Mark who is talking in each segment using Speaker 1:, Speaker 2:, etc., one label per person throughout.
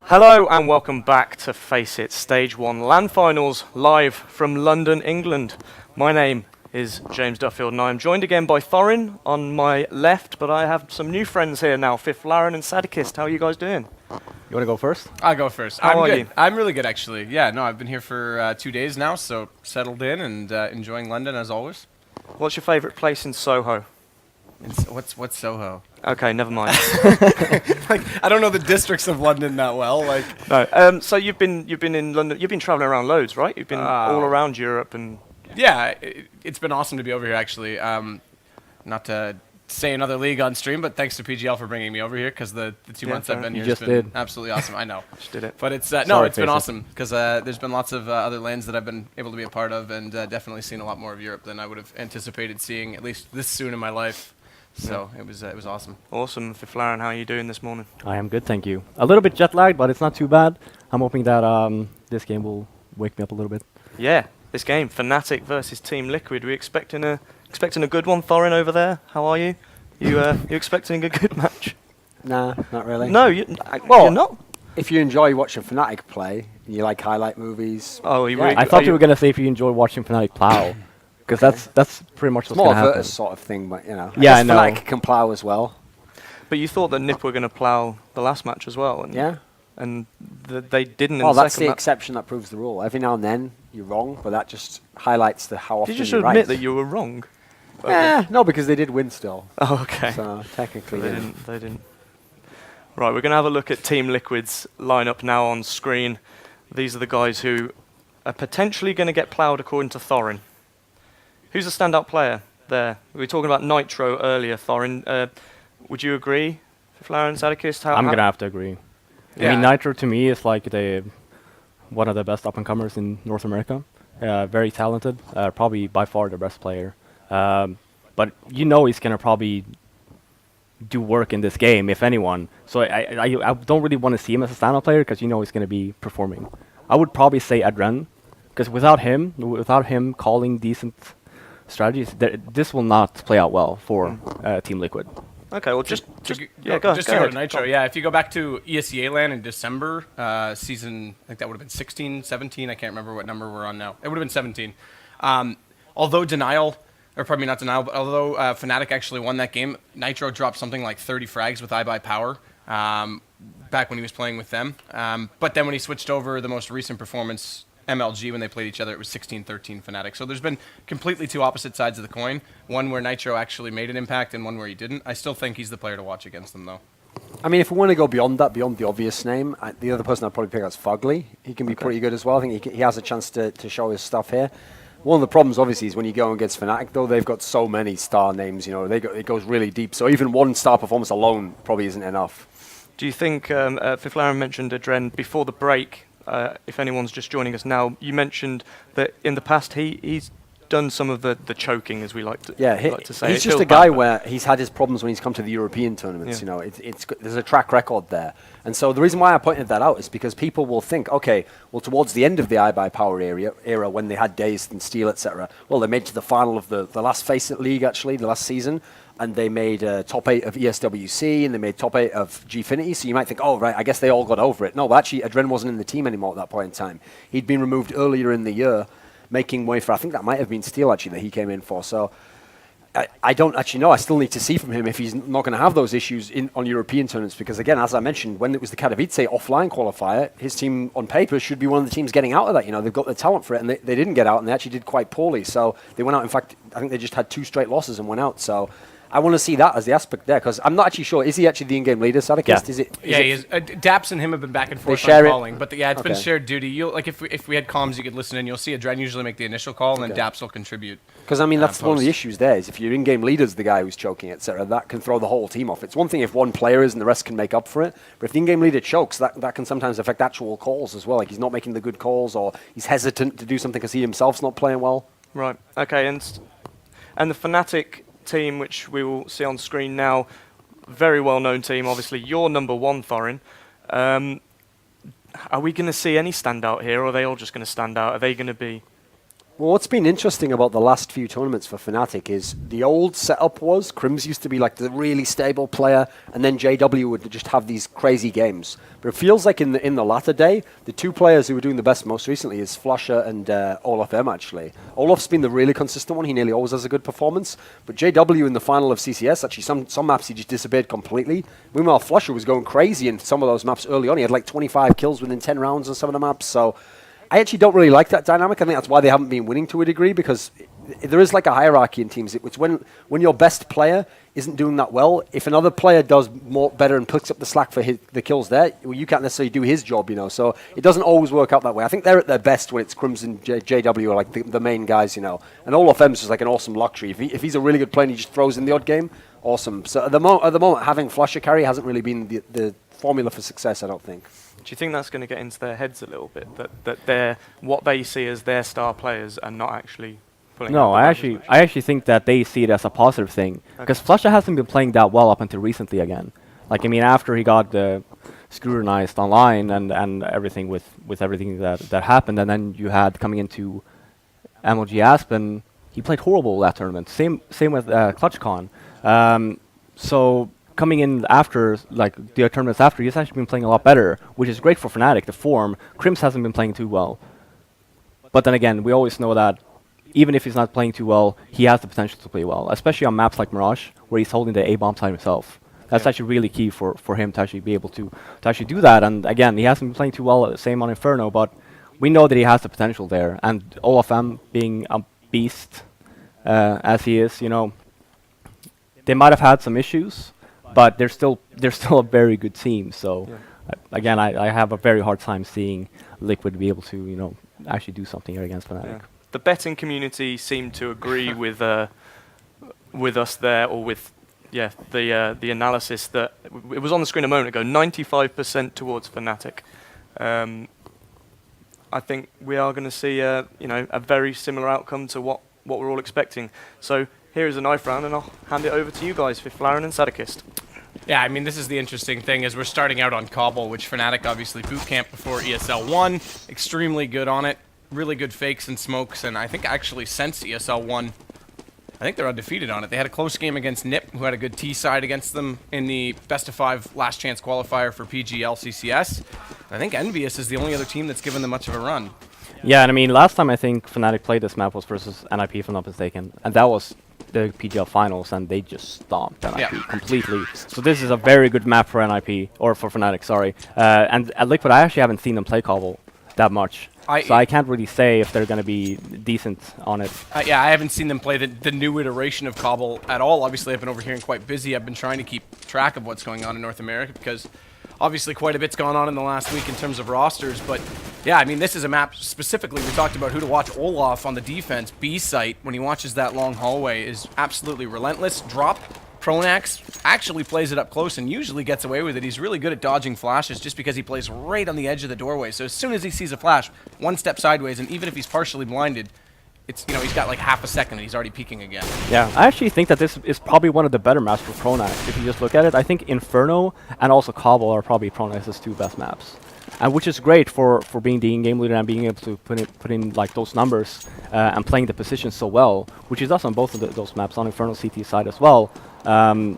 Speaker 1: Hello and welcome back to FACEIT Stage 1 LAN Finals, live from London, England. My name is James Duffield and I am joined again by Thorin on my left, but I have some new friends here now, FiFLaren and Sadikist. How are you guys doing?
Speaker 2: You want to go first?
Speaker 3: I'll go first.
Speaker 1: How
Speaker 3: I'm
Speaker 1: are
Speaker 3: good.
Speaker 1: you?
Speaker 3: I'm really good, actually. Yeah, no, I've been here for 2 days now, so settled in and enjoying London as always.
Speaker 1: What's your favourite place in Soho?
Speaker 3: What's Soho?
Speaker 1: Okay, never mind.
Speaker 3: I don't know the districts of London that well.
Speaker 1: No. So you've been in London. You've been travelling around loads, right? You've been all around Europe and.
Speaker 3: Yeah, it's been awesome to be over here, actually. Not to say another league on stream, but thanks to PGL for bringing me over here because the 2 months I've been here has been absolutely awesome. I know.
Speaker 1: Just did it.
Speaker 3: But it's it's been awesome because there's been lots of other lands that I've been able to be a part of, and definitely seen a lot more of Europe than I would have anticipated seeing, at least this soon in my life. So it was awesome.
Speaker 1: Awesome. FiFLaren, how are you doing this morning?
Speaker 2: I am good, thank you. A little bit jet lagged, but it's not too bad. I'm hoping that this game will wake me up a little bit.
Speaker 1: Yeah, this game, Fnatic versus Team Liquid. We expecting a good one, Thorin over there. How are you? You expecting a good match?
Speaker 4: Nah, not really.
Speaker 1: No, you're not.
Speaker 4: If you enjoy watching Fnatic play, and you like highlight movies.
Speaker 1: Oh,
Speaker 2: I thought you were gonna say if you enjoy watching Fnatic plow, because that's pretty much
Speaker 4: It's
Speaker 2: what's
Speaker 4: more
Speaker 2: gonna
Speaker 4: of a
Speaker 2: happen.
Speaker 4: sort of thing, but you know.
Speaker 2: Yeah, I
Speaker 4: guess
Speaker 2: know.
Speaker 4: Fnatic can plow as well.
Speaker 1: But you thought that NiP were going to plough the last match as well, and
Speaker 4: Yeah.
Speaker 1: and they didn't.
Speaker 4: Well,
Speaker 1: in the
Speaker 4: that's
Speaker 1: second
Speaker 4: the
Speaker 1: match.
Speaker 4: exception that proves the rule. Every now and then you're wrong, but that just highlights how often
Speaker 1: Did you just
Speaker 4: you're
Speaker 1: admit
Speaker 4: right.
Speaker 1: that you were wrong?
Speaker 4: No, because they did win still.
Speaker 1: Oh, okay.
Speaker 4: So technically,
Speaker 1: They
Speaker 4: yeah.
Speaker 1: didn't. They didn't. Right, we're going to have a look at Team Liquid's lineup now on screen. These are the guys who are potentially going to get ploughed according to Thorin. Who's the standout player there? We were talking about Nitro earlier, Thorin. Would you agree, FiFLaren and Sadikist?
Speaker 2: I'm gonna have to agree.
Speaker 3: Yeah.
Speaker 2: I mean, Nitro to me is like one of the best up-and-comers in North America. Very talented, probably by far the best player. But you know he's gonna probably do work in this game, if anyone. So I don't really want to see him as a standout player because you know he's gonna be performing. I would probably say Adren, because without him calling decent strategies, this will not play out well for Team Liquid.
Speaker 1: Okay, well, just
Speaker 3: to
Speaker 1: go
Speaker 3: go
Speaker 1: ahead.
Speaker 3: to Nitro. Yeah, if you go back to ESEA LAN in December, season, I think that would have been 16, 17. I can't remember what number we're on now. It would have been 17. Although Denial, or pardon me, not Denial, but although Fnatic actually won that game, Nitro dropped something like 30 frags with iBuyPower back when he was playing with them. But then when he switched over the most recent performance, MLG, when they played each other, it was 16-13 Fnatic. So there's been completely two opposite sides of the coin. One where Nitro actually made an impact and one where he didn't. I still think he's the player to watch against them, though.
Speaker 4: I mean, if we want to go beyond that, beyond the obvious name, the other person I'd probably pick out is Fugly. He can be pretty good as well. I think he has a chance to show his stuff here. One of the problems, obviously, is when you go against Fnatic, though, they've got so many star names. You know, it goes really deep. So even one star performance alone probably isn't enough.
Speaker 1: Do you think, FiFLaren mentioned Adren before the break, if anyone's just joining us now, you mentioned that in the past he's done some of the choking, as we like to say.
Speaker 4: He's just a guy where he's had his problems when he's come to the European tournaments.
Speaker 1: Yeah.
Speaker 4: You know, there's a track record there. And so the reason why I pointed that out is because people will think, okay, well, towards the end of the iBuyPower era when they had Dazed and Steel, etc., well, they made to the final of the last FACEIT League, actually, the last season, and they made top 8 of ESWC, and they made top 8 of Gfinity, so you might think, oh, right, I guess they all got over it. No, but actually, Adren wasn't in the team anymore at that point in time. He'd been removed earlier in the year, making way for, I think that might have been Steel, actually, that he came in for. So I don't actually know. I still need to see from him if he's not going to have those issues on European tournaments, because, again, as I mentioned, when it was the Katowice offline qualifier, his team, on paper, should be one of the teams getting out of that. You know, they've got the talent for it, and they didn't get out, and they actually did quite poorly. So they went out. In fact, I think they just had 2 straight losses and went out. So I want to see that as the aspect there, because I'm not actually sure. Is he actually the in-game leader, Sadikist?
Speaker 3: Yeah. He is. Daps and him have been back and forth
Speaker 4: share
Speaker 3: on
Speaker 4: it?
Speaker 3: calling, but it's been
Speaker 4: Okay.
Speaker 3: shared duty. You'll like if we had comms, you could listen in. You'll see Adren usually make the initial call, and then Daps will contribute.
Speaker 4: Because, I mean, that's one of the
Speaker 3: post.
Speaker 4: issues there, is if your in-game leader's the guy who's choking, etc., that can throw the whole team off. It's one thing if one player is and the rest can make up for it, but if the in-game leader chokes, that can sometimes affect actual calls as well. Like, he's not making the good calls, or he's hesitant to do something because he himself's not playing well.
Speaker 1: Right. Okay. And the Fnatic team, which we will see on screen now, very well-known team. Obviously, you're number 1, Thorin. Are we going to see any standout here, or are they all just going to stand out? Are they going to be?
Speaker 4: Well, what's been interesting about the last few tournaments for Fnatic is the old setup was Crims used to be like the really stable player, and then JW would just have these crazy games. But it feels like in the latter day, the two players who were doing the best most recently is Flusher and Olaf M, actually. Olaf's been the really consistent one. He nearly always has a good performance. But JW in the final of CCS, actually, some maps he just disappeared completely. Meanwhile, Flusher was going crazy in some of those maps early on. He had like 25 kills within 10 rounds on some of the maps. So I actually don't really like that dynamic. I think that's why they haven't been winning to a degree, because there is like a hierarchy in teams. It's when your best player isn't doing that well, if another player does better and picks up the slack for the kills there, well, you can't necessarily do his job, you know. So it doesn't always work out that way. I think they're at their best when it's Crims and JW are like the main guys, you know. And Olaf M's just like an awesome luxury. If he's a really good player and he just throws in the odd game, awesome. So at the moment, having Flusher carry hasn't really been the formula for success, I don't think.
Speaker 1: Do you think that's going to get into their heads a little bit, that they're what they see as their star players and not actually pulling
Speaker 2: No,
Speaker 1: out the
Speaker 2: I actually think that they see it as a positive thing, because Flusher hasn't been playing that well up until recently again. Like, I mean, after he got scrutinized online and everything with everything that happened, and then you had coming into MLG Aspen, he played horrible that tournament. Same with ClutchCon. So coming in after, like, the tournaments after, he's actually been playing a lot better, which is great for Fnatic, the form. Crims hasn't been playing too well. But then again, we always know that even if he's not playing too well, he has the potential to play well, especially on maps like Mirage, where he's holding the A-bomb side himself. That's actually really key for him to actually be able to actually do that. And again, he hasn't been playing too well, same on Inferno, but we know that he has the potential there. And Olaf M being a beast as he is, you know, they might have had some issues, but they're still a very good team. So again, I have a very hard time seeing Liquid be able to, you know, actually do something here against Fnatic.
Speaker 1: Yeah. The betting community seemed to agree with us there, or with the analysis that it was on the screen a moment ago. 95% towards Fnatic. I think we are going to see a very similar outcome to what we're all expecting. So here is a knife round, and I'll hand it over to you guys for Flaren and Sadakist.
Speaker 3: Yeah, I mean, this is the interesting thing, is we're starting out on Cobble, which Fnatic obviously boot camp before ESL 1. Extremely good on it. Really good fakes and smokes, and I think actually since ESL 1, I think they're undefeated on it. They had a close game against NIP, who had a good T side against them in the best-of-5 last chance qualifier for PGL CCS. I think Envious is the only other team that's given them much of a run.
Speaker 2: Yeah, and I mean, last time I think Fnatic played this map was versus NIP, if I'm not mistaken, and that was the PGL finals, and they just stomped NIP completely. So this is a very good map for NIP, or for Fnatic, sorry. And at Liquid, I actually haven't seen them play Cobble that much. So I can't really say if they're going to be decent on it.
Speaker 3: Yeah, I haven't seen them play the new iteration of Cobble at all. Obviously, I've been over here and quite busy. I've been trying to keep track of what's going on in North America, because obviously quite a bit's gone on in the last week in terms of rosters. But yeah, I mean, this is a map specifically. We talked about who to watch. Olaf on the defense. FACEIT, when he watches that long hallway, is absolutely relentless. Drop. Pronax actually plays it up close and usually gets away with it. He's really good at dodging flashes just because he plays right on the edge of the doorway. So as soon as he sees a flash, one step sideways, and even if he's partially blinded, it's, you know, he's got like half a second and he's already peeking again.
Speaker 2: Yeah, I actually think that this is probably one of the better maps for Pronax. If you just look at it, I think Inferno and also Cobble are probably Pronax's two best maps. And which is great for being the in-game leader and being able to put in like those numbers and playing the position so well, which he does on both of those maps, on Inferno CT side as well. And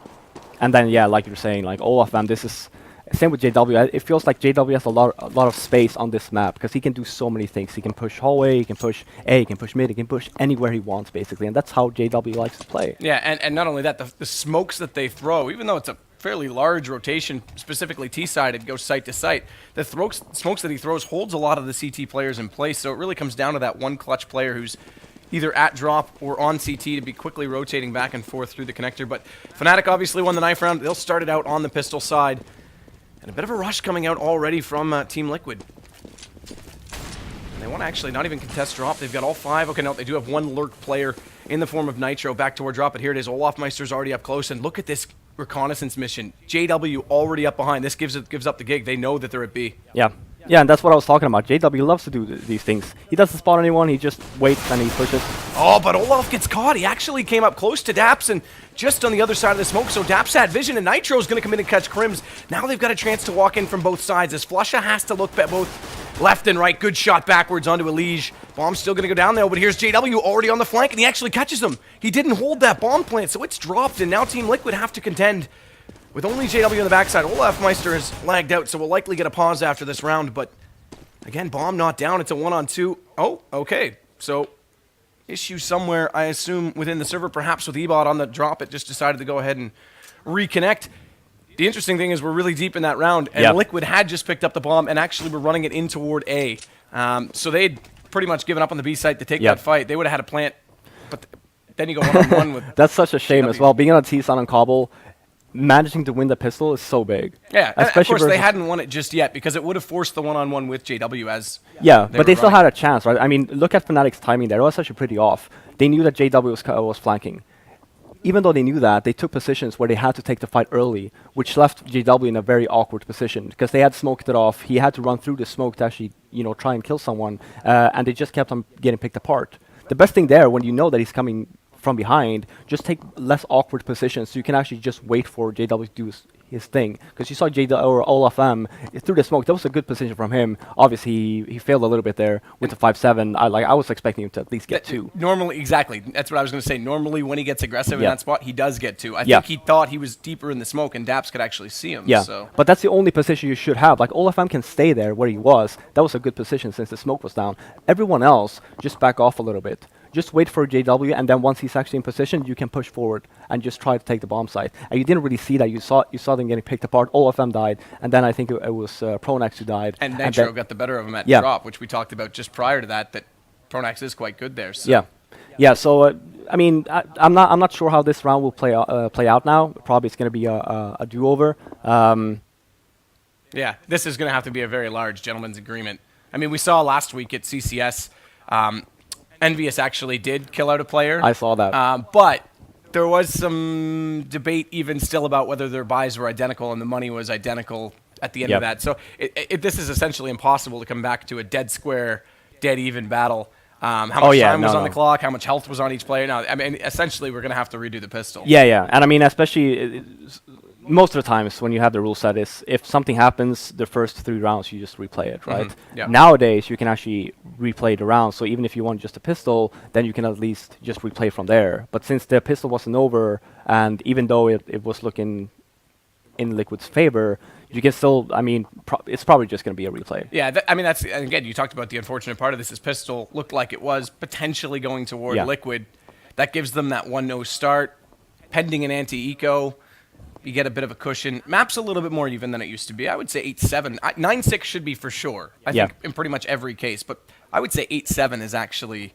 Speaker 2: then, yeah, like you're saying, like all of them, this is same with JW. It feels like JW has a lot of space on this map, because he can do so many things. He can push hallway, he can push A, he can push mid, he can push anywhere he wants, basically, and that's how JW likes to play.
Speaker 3: Yeah, and not only that, the smokes that they throw, even though it's a fairly large rotation, specifically T-sided, goes site to site, the smokes that he throws holds a lot of the CT players in place, so it really comes down to that one clutch player who's either at drop or on CT to be quickly rotating back and forth through the connector. But Fnatic obviously won the knife round. They'll start it out on the pistol side. And a bit of a rush coming out already from Team Liquid. And they want to actually not even contest drop. They've got all 5. Okay, no, they do have one lurk player in the form of Nitro back toward drop. But here it is. Olaf Meister's already up close. And look at this reconnaissance mission. JW already up behind. This gives up the gig. They know that they're at B.
Speaker 2: Yeah. Yeah, and that's what I was talking about. JW loves to do these things. He doesn't spot anyone, he just waits and he pushes.
Speaker 3: Oh, but Olaf gets caught. He actually came up close to Daps and just on the other side of the smoke, so Daps had vision and Nitro's going to come in and catch Crims. Now they've got a chance to walk in from both sides as Flusha has to look at both left and right. Good shot backwards onto Elige. Bomb's still going to go down there, but here's JW already on the flank, and he actually catches him. He didn't hold that bomb plant, so it's dropped, and now Team Liquid have to contend with only JW on the backside. Olaf Meister has lagged out, so we'll likely get a pause after this round, but again, bomb not down. It's a 1-on-2. Oh, okay. So issue somewhere, I assume, within the server, perhaps with eBot on the drop. It just decided to go ahead and reconnect. The interesting thing is we're really deep in that round, and Liquid had just picked up the bomb and actually were running it in toward A. So they'd pretty much given up on the B site to take that fight. They would have had a plant, but then you go one-on-one with
Speaker 2: That's such a shame as well. Being on a T-Sun on Cobble, managing to win the pistol is so big.
Speaker 3: Yeah, especially of course they hadn't won it just yet because it would have forced the one-on-one with JW as
Speaker 2: but they still had a chance, right? I mean, look at Fnatic's timing there. It was actually pretty off. They knew that JW was flanking. Even though they knew that, they took positions where they had to take the fight early, which left JW in a very awkward position because they had smoked it off. He had to run through the smoke to actually, try and kill someone, and they just kept on getting picked apart. The best thing there, when you know that he's coming from behind, just take less awkward positions so you can actually just wait for JW to do his thing. Because you saw JW or Olaf M through the smoke. That was a good position from him. Obviously, he failed a little bit there with the 5-7. I was expecting him to at least get 2.
Speaker 3: Normally, exactly. That's what I was going to say. Normally, when he gets aggressive in that spot, he does get 2. I think he thought he was deeper in the smoke, and Daps could actually see him. So.
Speaker 2: But that's the only position you should have. Like, Olaf M can stay there where he was. That was a good position since the smoke was down. Everyone else, just back off a little bit. Just wait for JW, and then once he's actually in position, you can push forward and just try to take the bomb site. And you didn't really see that. You saw them getting picked apart. OFM died, and then I think it was Pronax who died.
Speaker 3: And Nitro got the better of him at drop, which we talked about just prior to that. That Pronax is quite good there. So.
Speaker 2: Yeah. So I mean, I'm not sure how this round will play out now. Probably it's going to be a do-over.
Speaker 3: Yeah, this is going to have to be a very large gentleman's agreement. I mean, we saw last week at CCS. Envious actually did kill out a player.
Speaker 2: I saw that.
Speaker 3: But there was some debate even still about whether their buys were identical and the money was identical at the end of that. So this is essentially impossible to come back to a dead square, dead even battle. How much time was on the clock, how much health was on each player. No, I mean, essentially we're going to have to redo the pistol.
Speaker 2: Yeah. And I mean, especially most of the times when you have the rule set is if something happens the first 3 rounds, you just replay it, right? Nowadays, you can actually replay the round. So even if you want just a pistol, then you can at least just replay from there. But since the pistol wasn't over, and even though it was looking in Liquid's favor, you can still, I mean, it's probably just going to be a replay.
Speaker 3: Yeah, I mean, that's, again, you talked about the unfortunate part of this is pistol looked like it was potentially going toward Liquid. That gives them that 1-0 start. Pending an anti-eco, you get a bit of a cushion. Map's a little bit more even than it used to be. I would say 8-7. 9-6 should be for sure, I think, in pretty much every case. But I would say 8-7 is actually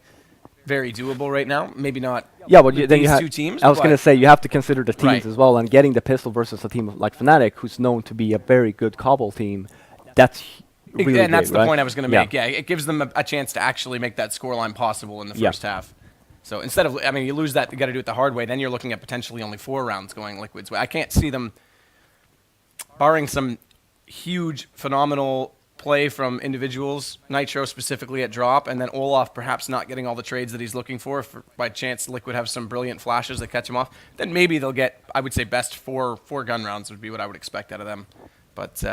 Speaker 3: very doable right now. Maybe not
Speaker 2: then
Speaker 3: these 2 teams.
Speaker 2: I was going to say, you have to consider the teams as well. And getting the pistol versus a team like Fnatic, who's known to be a very good Cobble team, that's really
Speaker 3: and that's
Speaker 2: big,
Speaker 3: the point I was going to make. Yeah, it gives them a chance to actually make that scoreline possible in the first half. So instead of, I mean, you lose that, you got to do it the hard way. Then you're looking at potentially only 4 rounds going Liquid's way. I can't see them, barring some huge, phenomenal play from individuals, Nitro specifically at drop, and then Olaf perhaps not getting all the trades that he's looking for. If by chance Liquid have some brilliant flashes that catch him off, then maybe they'll get, I would say, best 4 gun rounds would be what I would expect out of them. But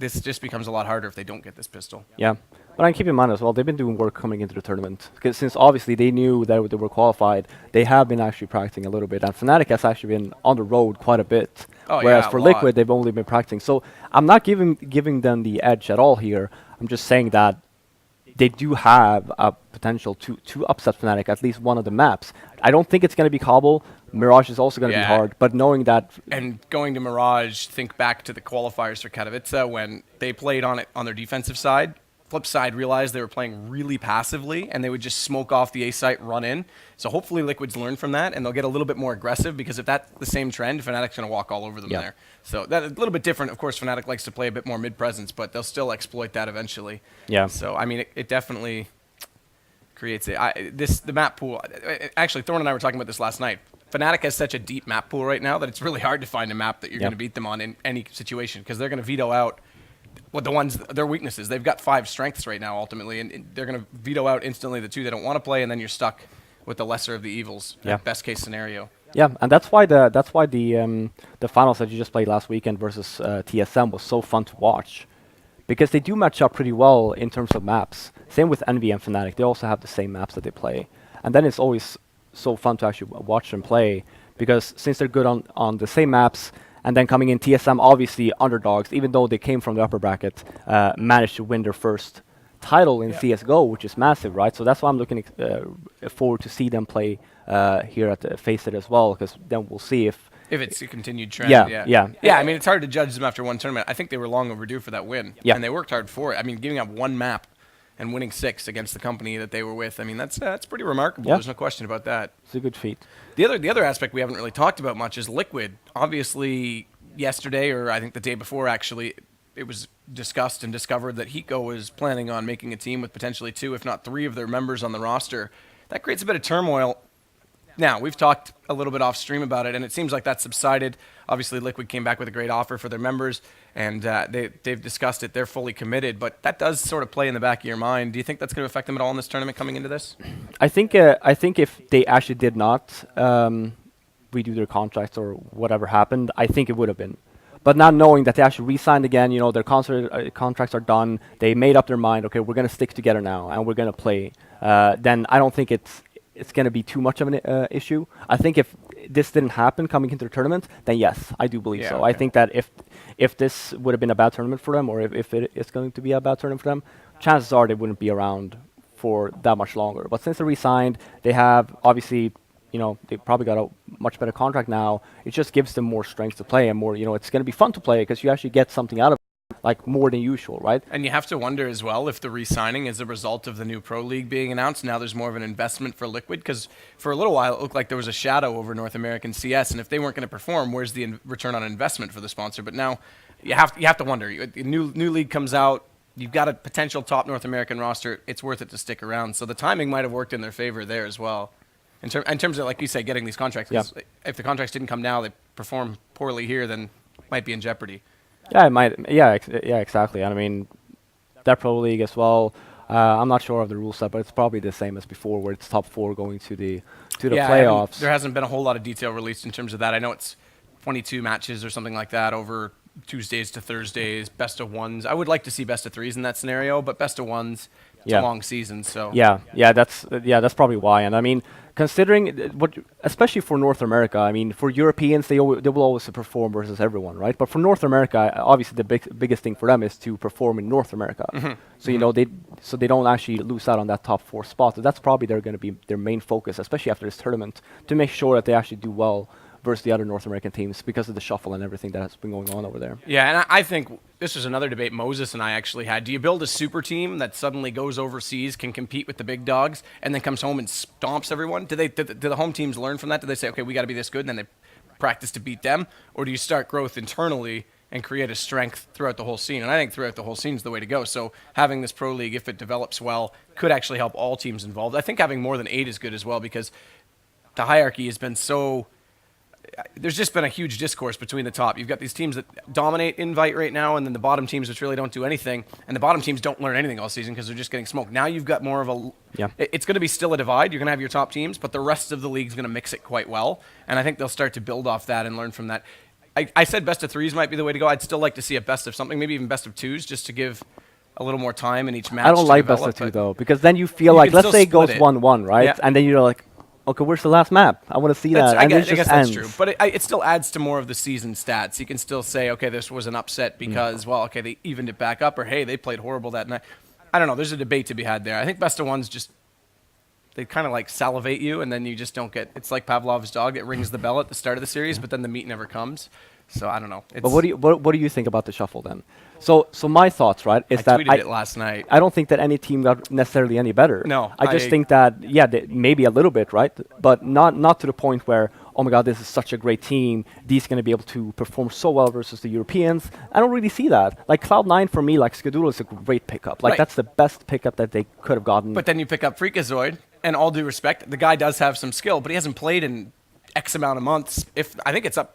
Speaker 3: this just becomes a lot harder if they don't get this pistol.
Speaker 2: Yeah. But I keep in mind as well, they've been doing work coming into the tournament. Because since obviously they knew that they were qualified, they have been actually practicing a little bit. And Fnatic has actually been on the road quite a bit. Whereas for Liquid, they've only been practicing. So I'm not giving them the edge at all here. I'm just saying that they do have a potential to upset Fnatic, at least one of the maps. I don't think it's going to be Cobble. Mirage is also going to be hard, but knowing that...
Speaker 3: And going to Mirage, think back to the qualifiers for Katowice when they played on it on their defensive side. Flip side, realized they were playing really passively, and they would just smoke off the A site, run in. So hopefully Liquid's learn from that, and they'll get a little bit more aggressive, because if that's the same trend, Fnatic's going to walk all over them there. So that's a little bit different. Of course, Fnatic likes to play a bit more mid-presence, but they'll still exploit that eventually.
Speaker 2: Yeah.
Speaker 3: So, I mean, it definitely creates the map pool. Actually, Thorne and I were talking about this last night. Fnatic has such a deep map pool right now that it's really hard to find a map that you're going to beat them on in any situation, because they're going to veto out their weaknesses. They've got 5 strengths right now, ultimately, and they're going to veto out instantly the 2 they don't want to play, and then you're stuck with the lesser of the evils. Best case scenario.
Speaker 2: Yeah, and that's why the finals that you just played last weekend versus TSM was so fun to watch, because they do match up pretty well in terms of maps. Same with Envy and Fnatic. They also have the same maps that they play. And then it's always so fun to actually watch them play, because since they're good on the same maps, and then coming in TSM, obviously underdogs, even though they came from the upper bracket, managed to win their first title in CSGO, which is massive, right? So that's why I'm looking forward to see them play here at FACEIT as well, because then we'll see if
Speaker 3: it's a continued trend.
Speaker 2: Yeah.
Speaker 3: I mean, it's hard to judge them after one tournament. I think they were long overdue for that win,
Speaker 2: Yeah.
Speaker 3: and they worked hard for it. I mean, giving up one map and winning 6 against the company that they were with. I mean, that's pretty remarkable.
Speaker 2: Yeah.
Speaker 3: There's no question about that.
Speaker 2: It's a good feat.
Speaker 3: The other aspect we haven't really talked about much is Liquid. Obviously, yesterday, or I think the day before, actually, it was discussed and discovered that Hiko was planning on making a team with potentially 2, if not 3 of their members on the roster. That creates a bit of turmoil. Now, we've talked a little bit off stream about it, and it seems like that's subsided. Obviously, Liquid came back with a great offer for their members, and they've discussed it. They're fully committed, but that does sort of play in the back of your mind. Do you think that's going to affect them at all in this tournament coming into this?
Speaker 2: I think if they actually did not redo their contracts or whatever happened, I think it would have been. But not knowing that they actually re-signed again, you know, their contracts are done, they made up their mind, okay, we're going to stick together now, and we're going to play, then I don't think it's going to be too much of an issue. I think if this didn't happen coming into the tournament, then yes, I do believe so.
Speaker 3: Okay.
Speaker 2: I think that if this would have been a bad tournament for them, or if it's going to be a bad tournament for them, chances are they wouldn't be around for that much longer. But since they re-signed, they have obviously, you know, they probably got a much better contract now. It just gives them more strength to play and more, you know, it's going to be fun to play because you actually get something out of it, like more than usual, right?
Speaker 3: And you have to wonder as well if the re-signing is a result of the new Pro League being announced. Now there's more of an investment for Liquid, because for a little while it looked like there was a shadow over North American CS, and if they weren't going to perform, where's the return on investment for the sponsor? But now you have to wonder. A new league comes out, you've got a potential top North American roster, it's worth it to stick around. So the timing might have worked in their favor there as well. In terms of, like you say, getting these contracts, 'cause if the contracts didn't come now, they perform poorly here, then might be in jeopardy.
Speaker 2: Yeah, it might. Yeah, exactly. And I mean, that Pro League as well. I'm not sure of the rule set, but it's probably the same as before, where it's top 4 going to the playoffs.
Speaker 3: There hasn't been a whole lot of detail released in terms of that. I know it's 22 matches or something like that over Tuesdays to Thursdays, best of 1s. I would like to see best of 3s in that scenario, but best of 1s, it's a long season, so.
Speaker 2: That's probably why. And I mean, considering especially for North America, I mean, for Europeans, they will always perform versus everyone, right? But for North America, obviously the biggest thing for them is to perform in North America. So you know, they don't actually lose out on that top 4 spot. So that's probably going to be their main focus, especially after this tournament, to make sure that they actually do well versus the other North American teams because of the shuffle and everything that has been going on over there.
Speaker 3: Yeah, and I think this was another debate Moses and I actually had. Do you build a super team that suddenly goes overseas, can compete with the big dogs, and then comes home and stomps everyone? Do the home teams learn from that? Do they say, okay, we got to be this good, and then they practice to beat them? Or do you start growth internally and create a strength throughout the whole scene? And I think throughout the whole scene is the way to go. So having this Pro League, if it develops well, could actually help all teams involved. I think having more than 8 is good as well, because the hierarchy has been so... There's just been a huge discourse between the top. You've got these teams that dominate Invite right now, and then the bottom teams which really don't do anything. And the bottom teams don't learn anything all season because they're just getting smoked. Now you've got more of a...
Speaker 2: Yeah.
Speaker 3: It's going to be still a divide. You're going to have your top teams, but the rest of the league's going to mix it quite well. And I think they'll start to build off that and learn from that. I said best of 3s might be the way to go. I'd still like to see a best of something, maybe even best of 2s, just to give a little more time in each match.
Speaker 2: I don't like best of 2 though, because then you feel like, let's say it goes 1-1, right?
Speaker 3: Yeah.
Speaker 2: And then you're like, okay, where's the last map? I want to see that.
Speaker 3: I
Speaker 2: And
Speaker 3: guess
Speaker 2: it just
Speaker 3: that's
Speaker 2: ends.
Speaker 3: true. But it still adds to more of the season stats. You can still say, okay, this was an upset because, well, okay, they evened it back up, or hey, they played horrible that night. I don't know. There's a debate to be had there. I think best of 1s just, they kind of like salivate you, and then you just don't get, it's like Pavlov's dog. It rings the bell at the start of the series, but then the meat never comes. So I don't know.
Speaker 2: But what do you think about the shuffle then? So my thoughts, right, is
Speaker 3: I
Speaker 2: that
Speaker 3: tweeted it last night.
Speaker 2: I don't think that any team got necessarily any better.
Speaker 3: No,
Speaker 2: I just think that maybe a little bit, right, but not to the point where, oh my God, this is such a great team. These going to be able to perform so well versus the Europeans. I don't really see that. Like Cloud9 for me, like Skadoodle is a great pickup. Like that's the best pickup that they could have gotten.
Speaker 3: But then you pick up Freakazoid, and all due respect, the guy does have some skill, but he hasn't played in X amount of months. I think it's up.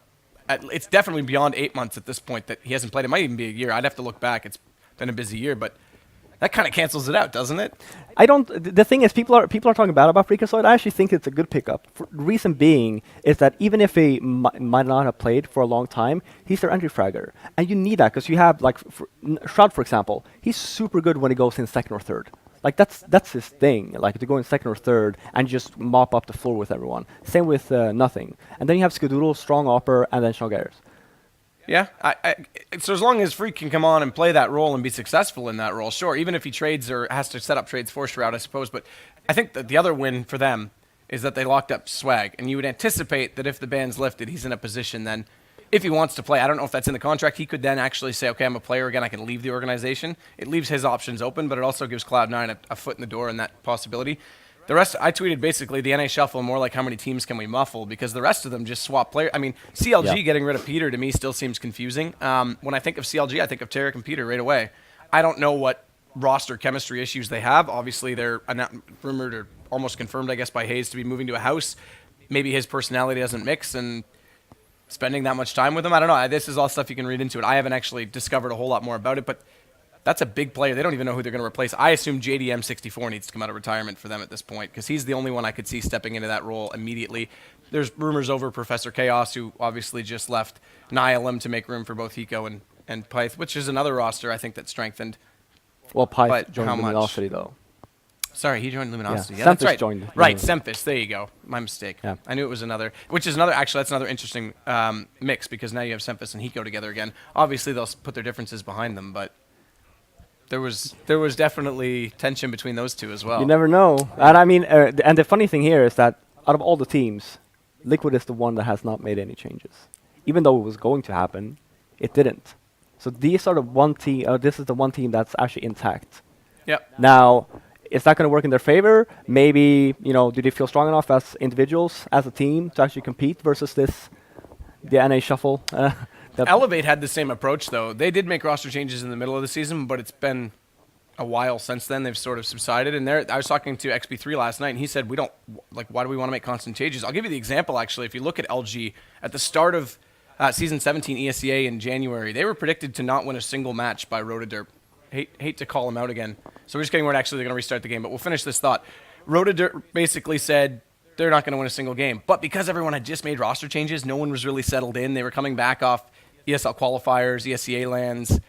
Speaker 3: It's definitely beyond 8 months at this point that he hasn't played. It might even be a year. I'd have to look back. It's been a busy year, but that kind of cancels it out, doesn't it?
Speaker 2: I don't. The thing is, people are talking bad about Freakazoid. I actually think it's a good pickup. The reason being is that even if he might not have played for a long time, he's their entry fragger, and you need that because you have like Shroud, for example. He's super good when he goes in second or third. Like that's his thing. Like to go in second or third and just mop up the floor with everyone. Same with Nothing, and then you have Skadoodle, Strong Opper, and then Shogairs.
Speaker 3: Yeah, so as long as Freak can come on and play that role and be successful in that role, sure, even if he trades or has to set up trades for Shroud, I suppose. But I think that the other win for them is that they locked up Swag, and you would anticipate that if the ban's lifted, he's in a position then, if he wants to play, I don't know if that's in the contract, he could then actually say, okay, I'm a player again, I can leave the organization. It leaves his options open, but it also gives Cloud9 a foot in the door in that possibility. The rest, I tweeted basically the NA Shuffle more like how many teams can we muffle, because the rest of them just swap players. I mean, CLG getting rid of Peter to me still seems confusing. When I think of CLG, I think of Tarek and Peter right away. I don't know what roster chemistry issues they have. Obviously, they're rumored or almost confirmed, I guess, by Hayes to be moving to a house. Maybe his personality doesn't mix and spending that much time with him. I don't know. This is all stuff you can read into it. I haven't actually discovered a whole lot more about it, but that's a big player. They don't even know who they're going to replace. I assume JDM64 needs to come out of retirement for them at this point because he's the only one I could see stepping into that role immediately. There's rumors over Professor Chaos, who obviously just left Nihilum to make room for both Hiko and Pyth, which is another roster I think that strengthened.
Speaker 2: Well, Pyth
Speaker 3: But
Speaker 2: joined
Speaker 3: how much?
Speaker 2: Luminosity though.
Speaker 3: Sorry, he joined Luminosity.
Speaker 2: Yeah,
Speaker 3: That's
Speaker 2: Semphis
Speaker 3: right.
Speaker 2: joined.
Speaker 3: Right,
Speaker 2: Yeah.
Speaker 3: Semphis. There you go. My mistake.
Speaker 2: Yeah.
Speaker 3: I knew it was another. Which is another. Actually, that's another interesting mix because now you have Semphis and Hiko together again. Obviously, they'll put their differences behind them, but there was definitely tension between those two as well.
Speaker 2: You never know. And I mean, and the funny thing here is that out of all the teams, Liquid is the one that has not made any changes. Even though it was going to happen, it didn't. So these are the one team. This is the one team that's actually intact.
Speaker 3: Yep.
Speaker 2: Now, is that going to work in their favor? Maybe, do they feel strong enough as individuals, as a team, to actually compete versus the NA Shuffle?
Speaker 3: Elevate had the same approach, though. They did make roster changes in the middle of the season, but it's been a while since then. They've sort of subsided. And I was talking to XP3 last night, and he said, why do we want to make constant changes? I'll give you the example, actually. If you look at LG, at the start of Season 17 ESEA in January, they were predicted to not win a single match by Rotoderp. Hate to call them out again. So we're just getting word actually they're going to restart the game, but we'll finish this thought. Rotoderp basically said they're not going to win a single game. But because everyone had just made roster changes, no one was really settled in. They were coming back off ESL qualifiers, ESEA lands.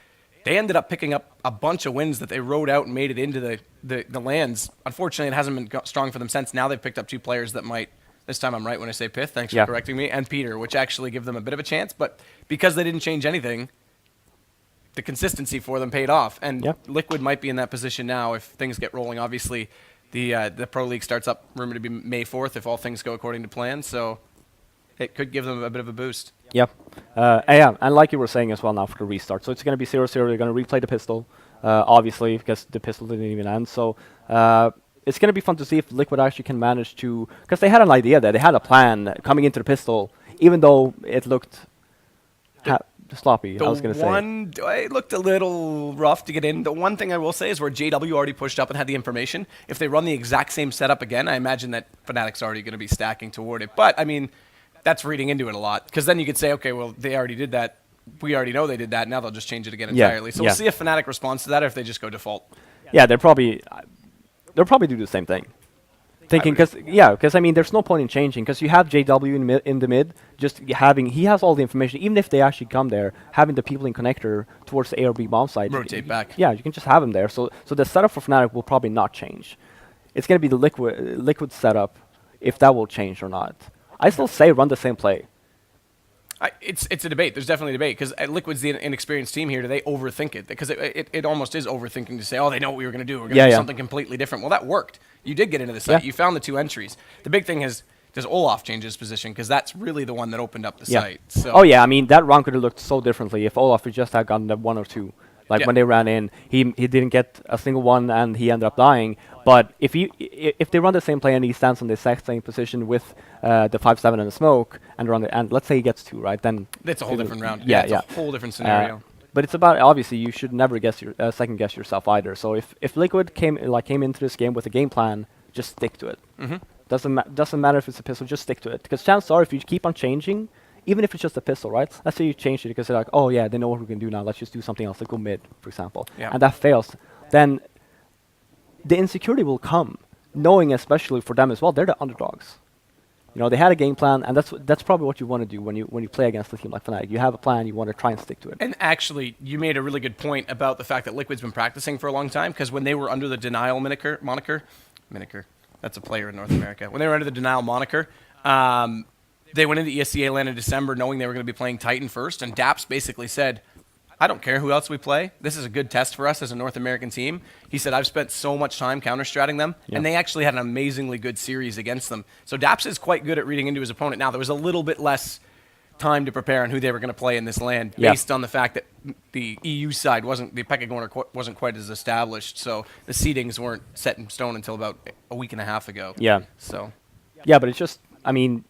Speaker 3: They ended up picking up a bunch of wins that they rode out and made it into the lands. Unfortunately, it hasn't been strong for them since. Now they've picked up two players that might, this time I'm right when I say Pith, thanks for correcting me, and Peter, which actually give them a bit of a chance. But because they didn't change anything, the consistency for them paid off. And Liquid might be in that position now if things get rolling. Obviously, the Pro League starts up, rumored to be May 4th if all things go according to plan. So it could give them a bit of a boost.
Speaker 2: Yep. And like you were saying as well now for the restart. So it's going to be 0-0. They're going to replay the pistol, obviously, because the pistol didn't even end. So it's going to be fun to see if Liquid actually can manage to... Because they had an idea there. They had a plan coming into the pistol, even though it looked sloppy, I was going to say.
Speaker 3: It looked a little rough to get in. The one thing I will say is where JW already pushed up and had the information, if they run the exact same setup again, I imagine that Fnatic's already going to be stacking toward it. But, I mean, that's reading into it a lot. Because then you could say, okay, well, they already did that. We already know they did that. Now they'll just change it again entirely. So we'll see if Fnatic responds to that or if they just go default.
Speaker 2: Yeah, they'll probably do the same thing. Thinking, because I mean, there's no point in changing because you have JW in the mid, just he has all the information. Even if they actually come there, having the people in connector towards the A or B bomb side,
Speaker 3: rotate back.
Speaker 2: Yeah, you can just have them there. So the setup for Fnatic will probably not change. It's going to be the liquid setup, if that will change or not. I still say run the same play.
Speaker 3: It's a debate. There's definitely a debate because Liquid's the inexperienced team here. Do they overthink it? Because it almost is overthinking to say, oh, they know what we were going to do. We're going to do something completely different. Well, that worked. You did get into the site. You found the two entries. The big thing is, does Olaf change his position? Because that's really the one that opened up the site. So.
Speaker 2: Oh, yeah. I mean, that run could have looked so differently if Olaf just had gotten the 1 or 2. Like when they ran in, he didn't get a single one and he ended up dying. But if they run the same play and he stands on the exact same position with the 5-7 and the smoke and run the, and let's say he gets 2, right? Then
Speaker 3: that's a whole different round.
Speaker 2: Yeah,
Speaker 3: it's a whole different scenario.
Speaker 2: But it's about, obviously you should never second guess yourself either. So if Liquid came into this game with a game plan, just stick to it. Doesn't matter if it's a pistol, just stick to it. Because chances are if you keep on changing, even if it's just a pistol, right? Let's say you change it because they're like, oh yeah, they know what we can do now. Let's just do something else, like go mid, for example. And that fails. Then the insecurity will come, knowing especially for them as well, they're the underdogs. You know, they had a game plan, and that's probably what you want to do when you play against a team like Fnatic. You have a plan, you want to try and stick to it.
Speaker 3: And actually, you made a really good point about the fact that Liquid's been practicing for a long time, because when they were under the Denial moniker, that's a player in North America. When they were under the Denial moniker, they went into ESEA land in December knowing they were going to be playing Titan first, and Daps basically said, I don't care who else we play. This is a good test for us as a North American team. He said, I've spent so much time counter-stratting them, and they actually had an amazingly good series against them. So Daps is quite good at reading into his opponent. Now, there was a little bit less time to prepare on who they were going to play in this land based on the fact that the EU side the pecking order wasn't quite as established, so the seedings weren't set in stone until about a week and a half ago.
Speaker 2: Yeah.
Speaker 3: So.
Speaker 2: Yeah, but it's just, I mean,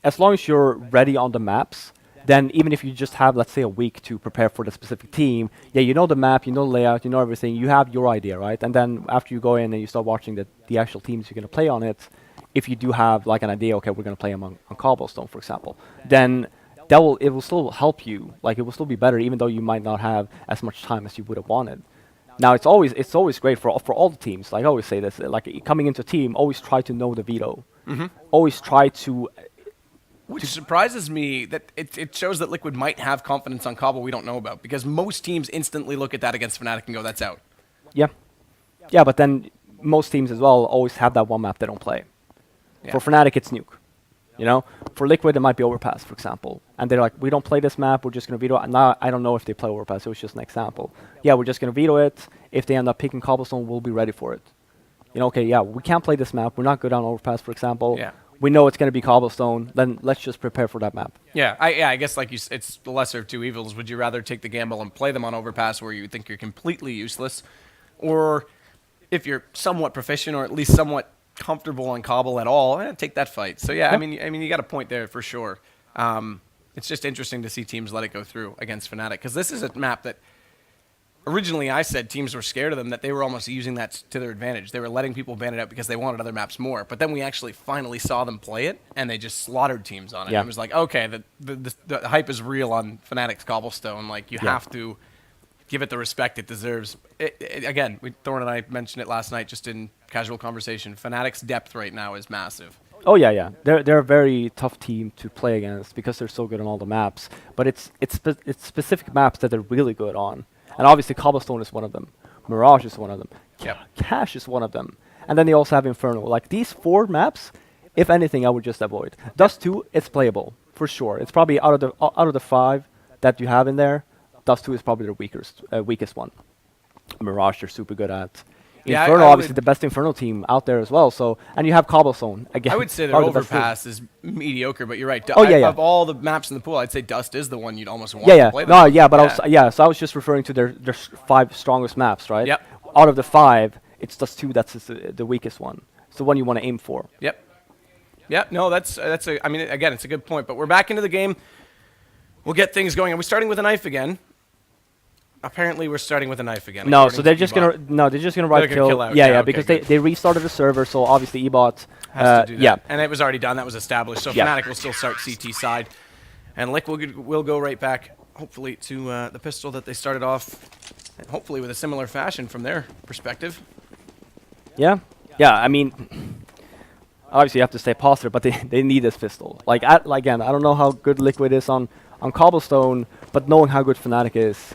Speaker 2: as long as you're ready on the maps, then even if you just have, let's say, a week to prepare for the specific team, you know the map, you know the layout, you know everything, you have your idea, right? And then after you go in and you start watching the actual teams you're going to play on it, if you do have like an idea, okay, we're going to play them on Cobblestone, for example, then it will still help you. Like, it will still be better, even though you might not have as much time as you would have wanted. Now, it's always great for all the teams. Like I always say this, like coming into a team, always try to know the veto. Always try to...
Speaker 3: Which surprises me that it shows that Liquid might have confidence on Cobble we don't know about, because most teams instantly look at that against Fnatic and go, that's out.
Speaker 2: Yeah. Yeah, but then most teams as well always have that one map they don't play.
Speaker 3: Yeah.
Speaker 2: For Fnatic, it's Nuke. You know? For Liquid, it might be Overpass, for example. And they're like, we don't play this map, we're just going to veto it. Now, I don't know if they play Overpass, it was just an example. Yeah, we're just going to veto it. If they end up picking Cobblestone, we'll be ready for it. You know, okay, yeah, we can't play this map, we're not good on Overpass, for example.
Speaker 3: Yeah.
Speaker 2: We know it's going to be Cobblestone, then let's just prepare for that map.
Speaker 3: Yeah, I guess like it's the lesser of two evils. Would you rather take the gamble and play them on Overpass where you think you're completely useless, or if you're somewhat proficient or at least somewhat comfortable on Cobble at all, take that fight. So yeah, I mean you got a point there for sure. It's just interesting to see teams let it go through against Fnatic, because this is a map that originally I said teams were scared of them, that they were almost using that to their advantage. They were letting people ban it out because they wanted other maps more. But then we actually finally saw them play it, and they just slaughtered teams on it.
Speaker 2: Yeah.
Speaker 3: And it was like, okay, the hype is real on Fnatic's Cobblestone. Like, you have to give it the respect it deserves. Again, Thorne and I mentioned it last night just in casual conversation. Fnatic's depth right now is massive.
Speaker 2: Oh yeah. They're a very tough team to play against because they're so good on all the maps. But it's specific maps that they're really good on. And obviously Cobblestone is one of them. Mirage is one of them.
Speaker 3: Yep.
Speaker 2: Cash is one of them. And then they also have Inferno. Like, these 4 maps, if anything, I would just avoid. Dust 2, it's playable, for sure. It's probably out of the 5 that you have in there, Dust 2 is probably the weakest one. Mirage, they're super good at.
Speaker 3: Yeah,
Speaker 2: Inferno,
Speaker 3: I
Speaker 2: obviously the best Inferno team out there as well. So, and you have Cobblestone again.
Speaker 3: I would say their Overpass is mediocre, but you're right. Of all the maps in the pool, I'd say Dust is the one you'd almost want to play.
Speaker 2: So I was just referring to their 5 strongest maps, right?
Speaker 3: Yep.
Speaker 2: Out of the 5, it's Dust 2 that's the weakest one. It's the one you want to aim for.
Speaker 3: Yep. Yeah. No, I mean, again, it's a good point. But we're back into the game. We'll get things going. Are we starting with a knife again? Apparently, we're starting with a knife again.
Speaker 2: No, so they're just gonna right kill
Speaker 3: out.
Speaker 2: Yeah,
Speaker 3: okay,
Speaker 2: because
Speaker 3: good.
Speaker 2: they restarted the server, so obviously Ebot
Speaker 3: has to do that.
Speaker 2: Yeah,
Speaker 3: and it was already done. That was established. So Fnatic will still start CT side, and Lick will go right back, hopefully, to the pistol that they started off, and hopefully with a similar fashion from their perspective.
Speaker 2: Yeah. I mean, obviously you have to stay positive, but they need this pistol. Like, again, I don't know how good Liquid is on Cobblestone, but knowing how good Fnatic is,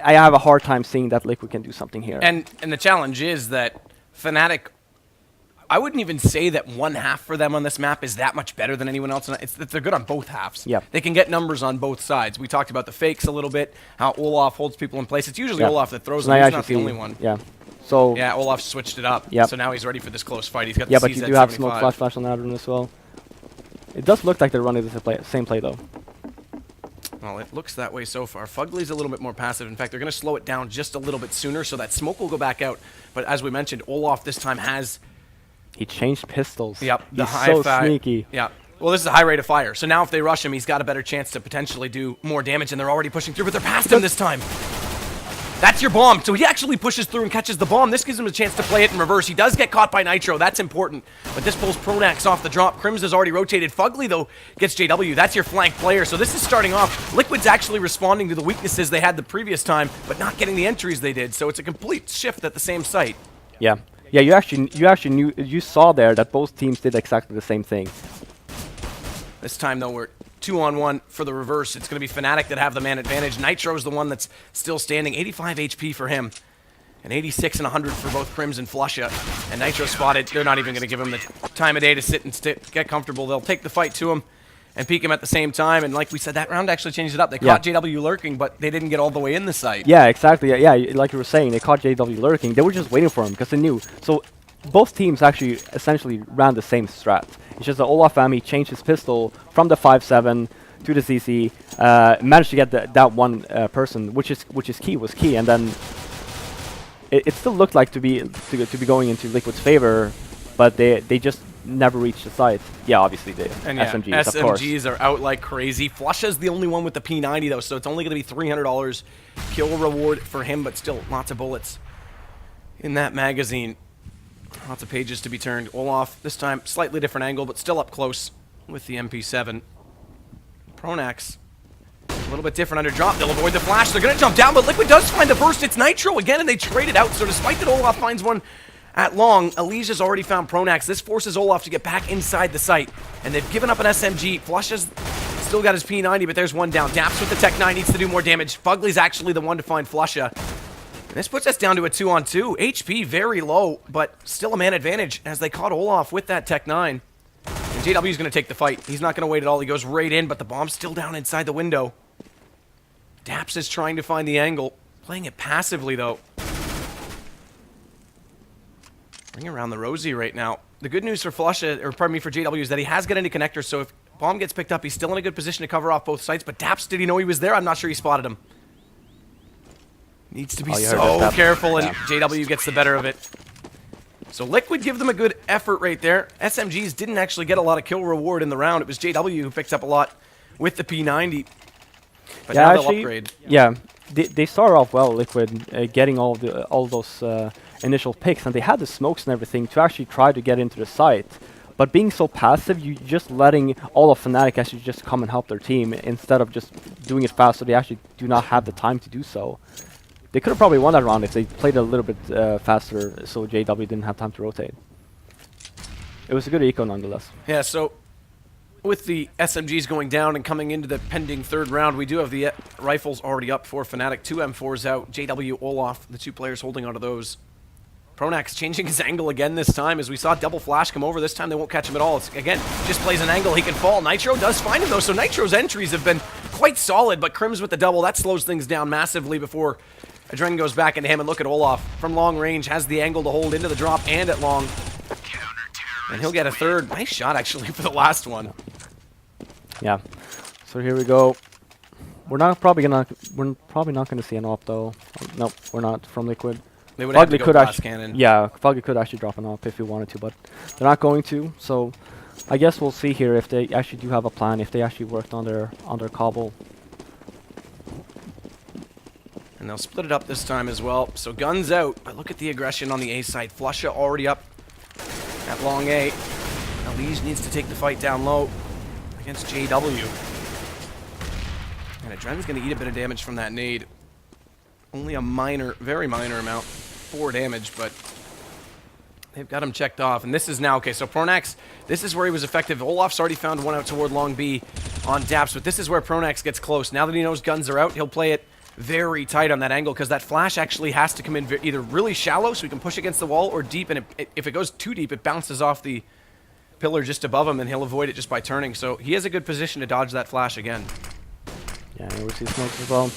Speaker 2: I have a hard time seeing that Liquid can do something here.
Speaker 3: And the challenge is that Fnatic, I wouldn't even say that one half for them on this map is that much better than anyone else. It's that they're good on both halves.
Speaker 2: Yeah.
Speaker 3: They can get numbers on both sides. We talked about the fakes a little bit, how Olaf holds people in place. It's usually Olaf that throws them. He's not the only one.
Speaker 2: Yeah. So
Speaker 3: yeah, Olaf switched it up.
Speaker 2: Yep.
Speaker 3: So now he's ready for this close fight. He's got the
Speaker 2: but you do have smoke flash on that one as well. It does look like they're running the same play though.
Speaker 3: Well, it looks that way so far. Fugly's a little bit more passive. In fact, they're going to slow it down just a little bit sooner so that smoke will go back out. But as we mentioned, Olaf this time has...
Speaker 2: He changed pistols.
Speaker 3: Yep.
Speaker 2: He's so sneaky.
Speaker 3: Yeah. Well, this is a high rate of fire. So now if they rush him, he's got a better chance to potentially do more damage, and they're already pushing through, but they're past him this time. That's your bomb. So he actually pushes through and catches the bomb. This gives him a chance to play it in reverse. He does get caught by Nitro. That's important. But this pulls Pronax off the drop. Crims has already rotated. Fugly, though, gets JW. That's your flank player. So this is starting off. Liquid's actually responding to the weaknesses they had the previous time, but not getting the entries they did. So it's a complete shift at the same site.
Speaker 2: Yeah. Yeah, you actually you saw there that both teams did exactly the same thing.
Speaker 3: This time, though, we're 2-on-1 for the reverse. It's going to be Fnatic that have the man advantage. Nitro's the one that's still standing. 85 HP for him. And 86 and 100 for both Crims and Flusha. And Nitro spotted. They're not even going to give him the time of day to sit and get comfortable. They'll take the fight to him and peek him at the same time. And like we said, that round actually changed it up. They caught JW lurking, but they didn't get all the way in the site.
Speaker 2: Yeah, exactly. Yeah, like you were saying, they caught JW lurking. They were just waiting for him because they knew. So both teams actually essentially ran the same strat. It's just that Olaf Ami changed his pistol from the 5.7 to the CC, managed to get that one person, which is key, and then it still looked like to be going into Liquid's favor, but they just never reached the site. Yeah, obviously the SMGs, of course.
Speaker 3: SMGs are out like crazy. Flusha's the only one with the P90 though, so it's only going to be $300 kill reward for him, but still lots of bullets in that magazine. Lots of pages to be turned. Olaf, this time, slightly different angle, but still up close with the MP7. Pronax, a little bit different under drop. They'll avoid the flash. They're going to jump down, but Liquid does find the burst. It's Nitro again, and they trade it out. So despite that Olaf finds one at long, Alicia's already found Pronax. This forces Olaf to get back inside the site, and they've given up an SMG. Flusha's still got his P90, but there's one down. Daps with the Tech 9 needs to do more damage. Fugly's actually the one to find Flusha. This puts us down to a 2-on-2. HP very low, but still a man advantage as they caught Olaf with that Tech 9. And JW's going to take the fight. He's not going to wait at all. He goes right in, but the bomb's still down inside the window. Daps is trying to find the angle. Playing it passively, though. Ring around the rosy right now. The good news for Flusha, or pardon me, for JW is that he has got into connectors, so if bomb gets picked up, he's still in a good position to cover off both sites. But Daps, did he know he was there? I'm not sure he spotted him. Needs to be so careful, and JW gets the better of it. So Liquid give them a good effort right there. SMGs didn't actually get a lot of kill reward in the round. It was JW who picked up a lot with the P90. But now they'll upgrade.
Speaker 2: Yeah, they started off well, Liquid, getting all those initial picks, and they had the smokes and everything to actually try to get into the site. But being so passive, you just letting all of Fnatic actually just come and help their team instead of just doing it fast, so they actually do not have the time to do so. They could have probably won that round if they played a little bit faster, so JW didn't have time to rotate. It was a good eco nonetheless.
Speaker 3: Yeah, so with the SMGs going down and coming into the pending third round, we do have the rifles already up for Fnatic. 2 M4s out. JW, Olaf, the 2 players holding onto those. Pronax changing his angle again this time as we saw double flash come over. This time they won't catch him at all. It's, again, just plays an angle he can fall. Nitro does find him though, so Nitro's entries have been quite solid, but Crims with the double, that slows things down massively before Adren goes back into him. And look at Olaf from long range, has the angle to hold into the drop and at long. And he'll get a third. Nice shot actually for the last one.
Speaker 2: Yeah. So here we go. We're probably not gonna see an op though. Nope, we're not from Liquid.
Speaker 3: They would have to go glass cannon.
Speaker 2: Yeah, Fugly could actually drop an op if he wanted to, but they're not going to. So I guess we'll see here if they actually do have a plan, if they actually worked on their cobble.
Speaker 3: And they'll split it up this time as well. So guns out, but look at the aggression on the A side. Flusha already up at long A. Now Lige needs to take the fight down low against JW. And Adren's going to eat a bit of damage from that nade. Only a minor, very minor amount. 4 damage, but they've got him checked off. And this is now, okay, so Pronax, this is where he was effective. Olaf's already found one out toward long B on Daps, but this is where Pronax gets close. Now that he knows guns are out, he'll play it very tight on that angle because that flash actually has to come in either really shallow so he can push against the wall or deep, and if it goes too deep, it bounces off the pillar just above him and he'll avoid it just by turning. So he has a good position to dodge that flash again.
Speaker 2: Yeah, and we see smokes as well.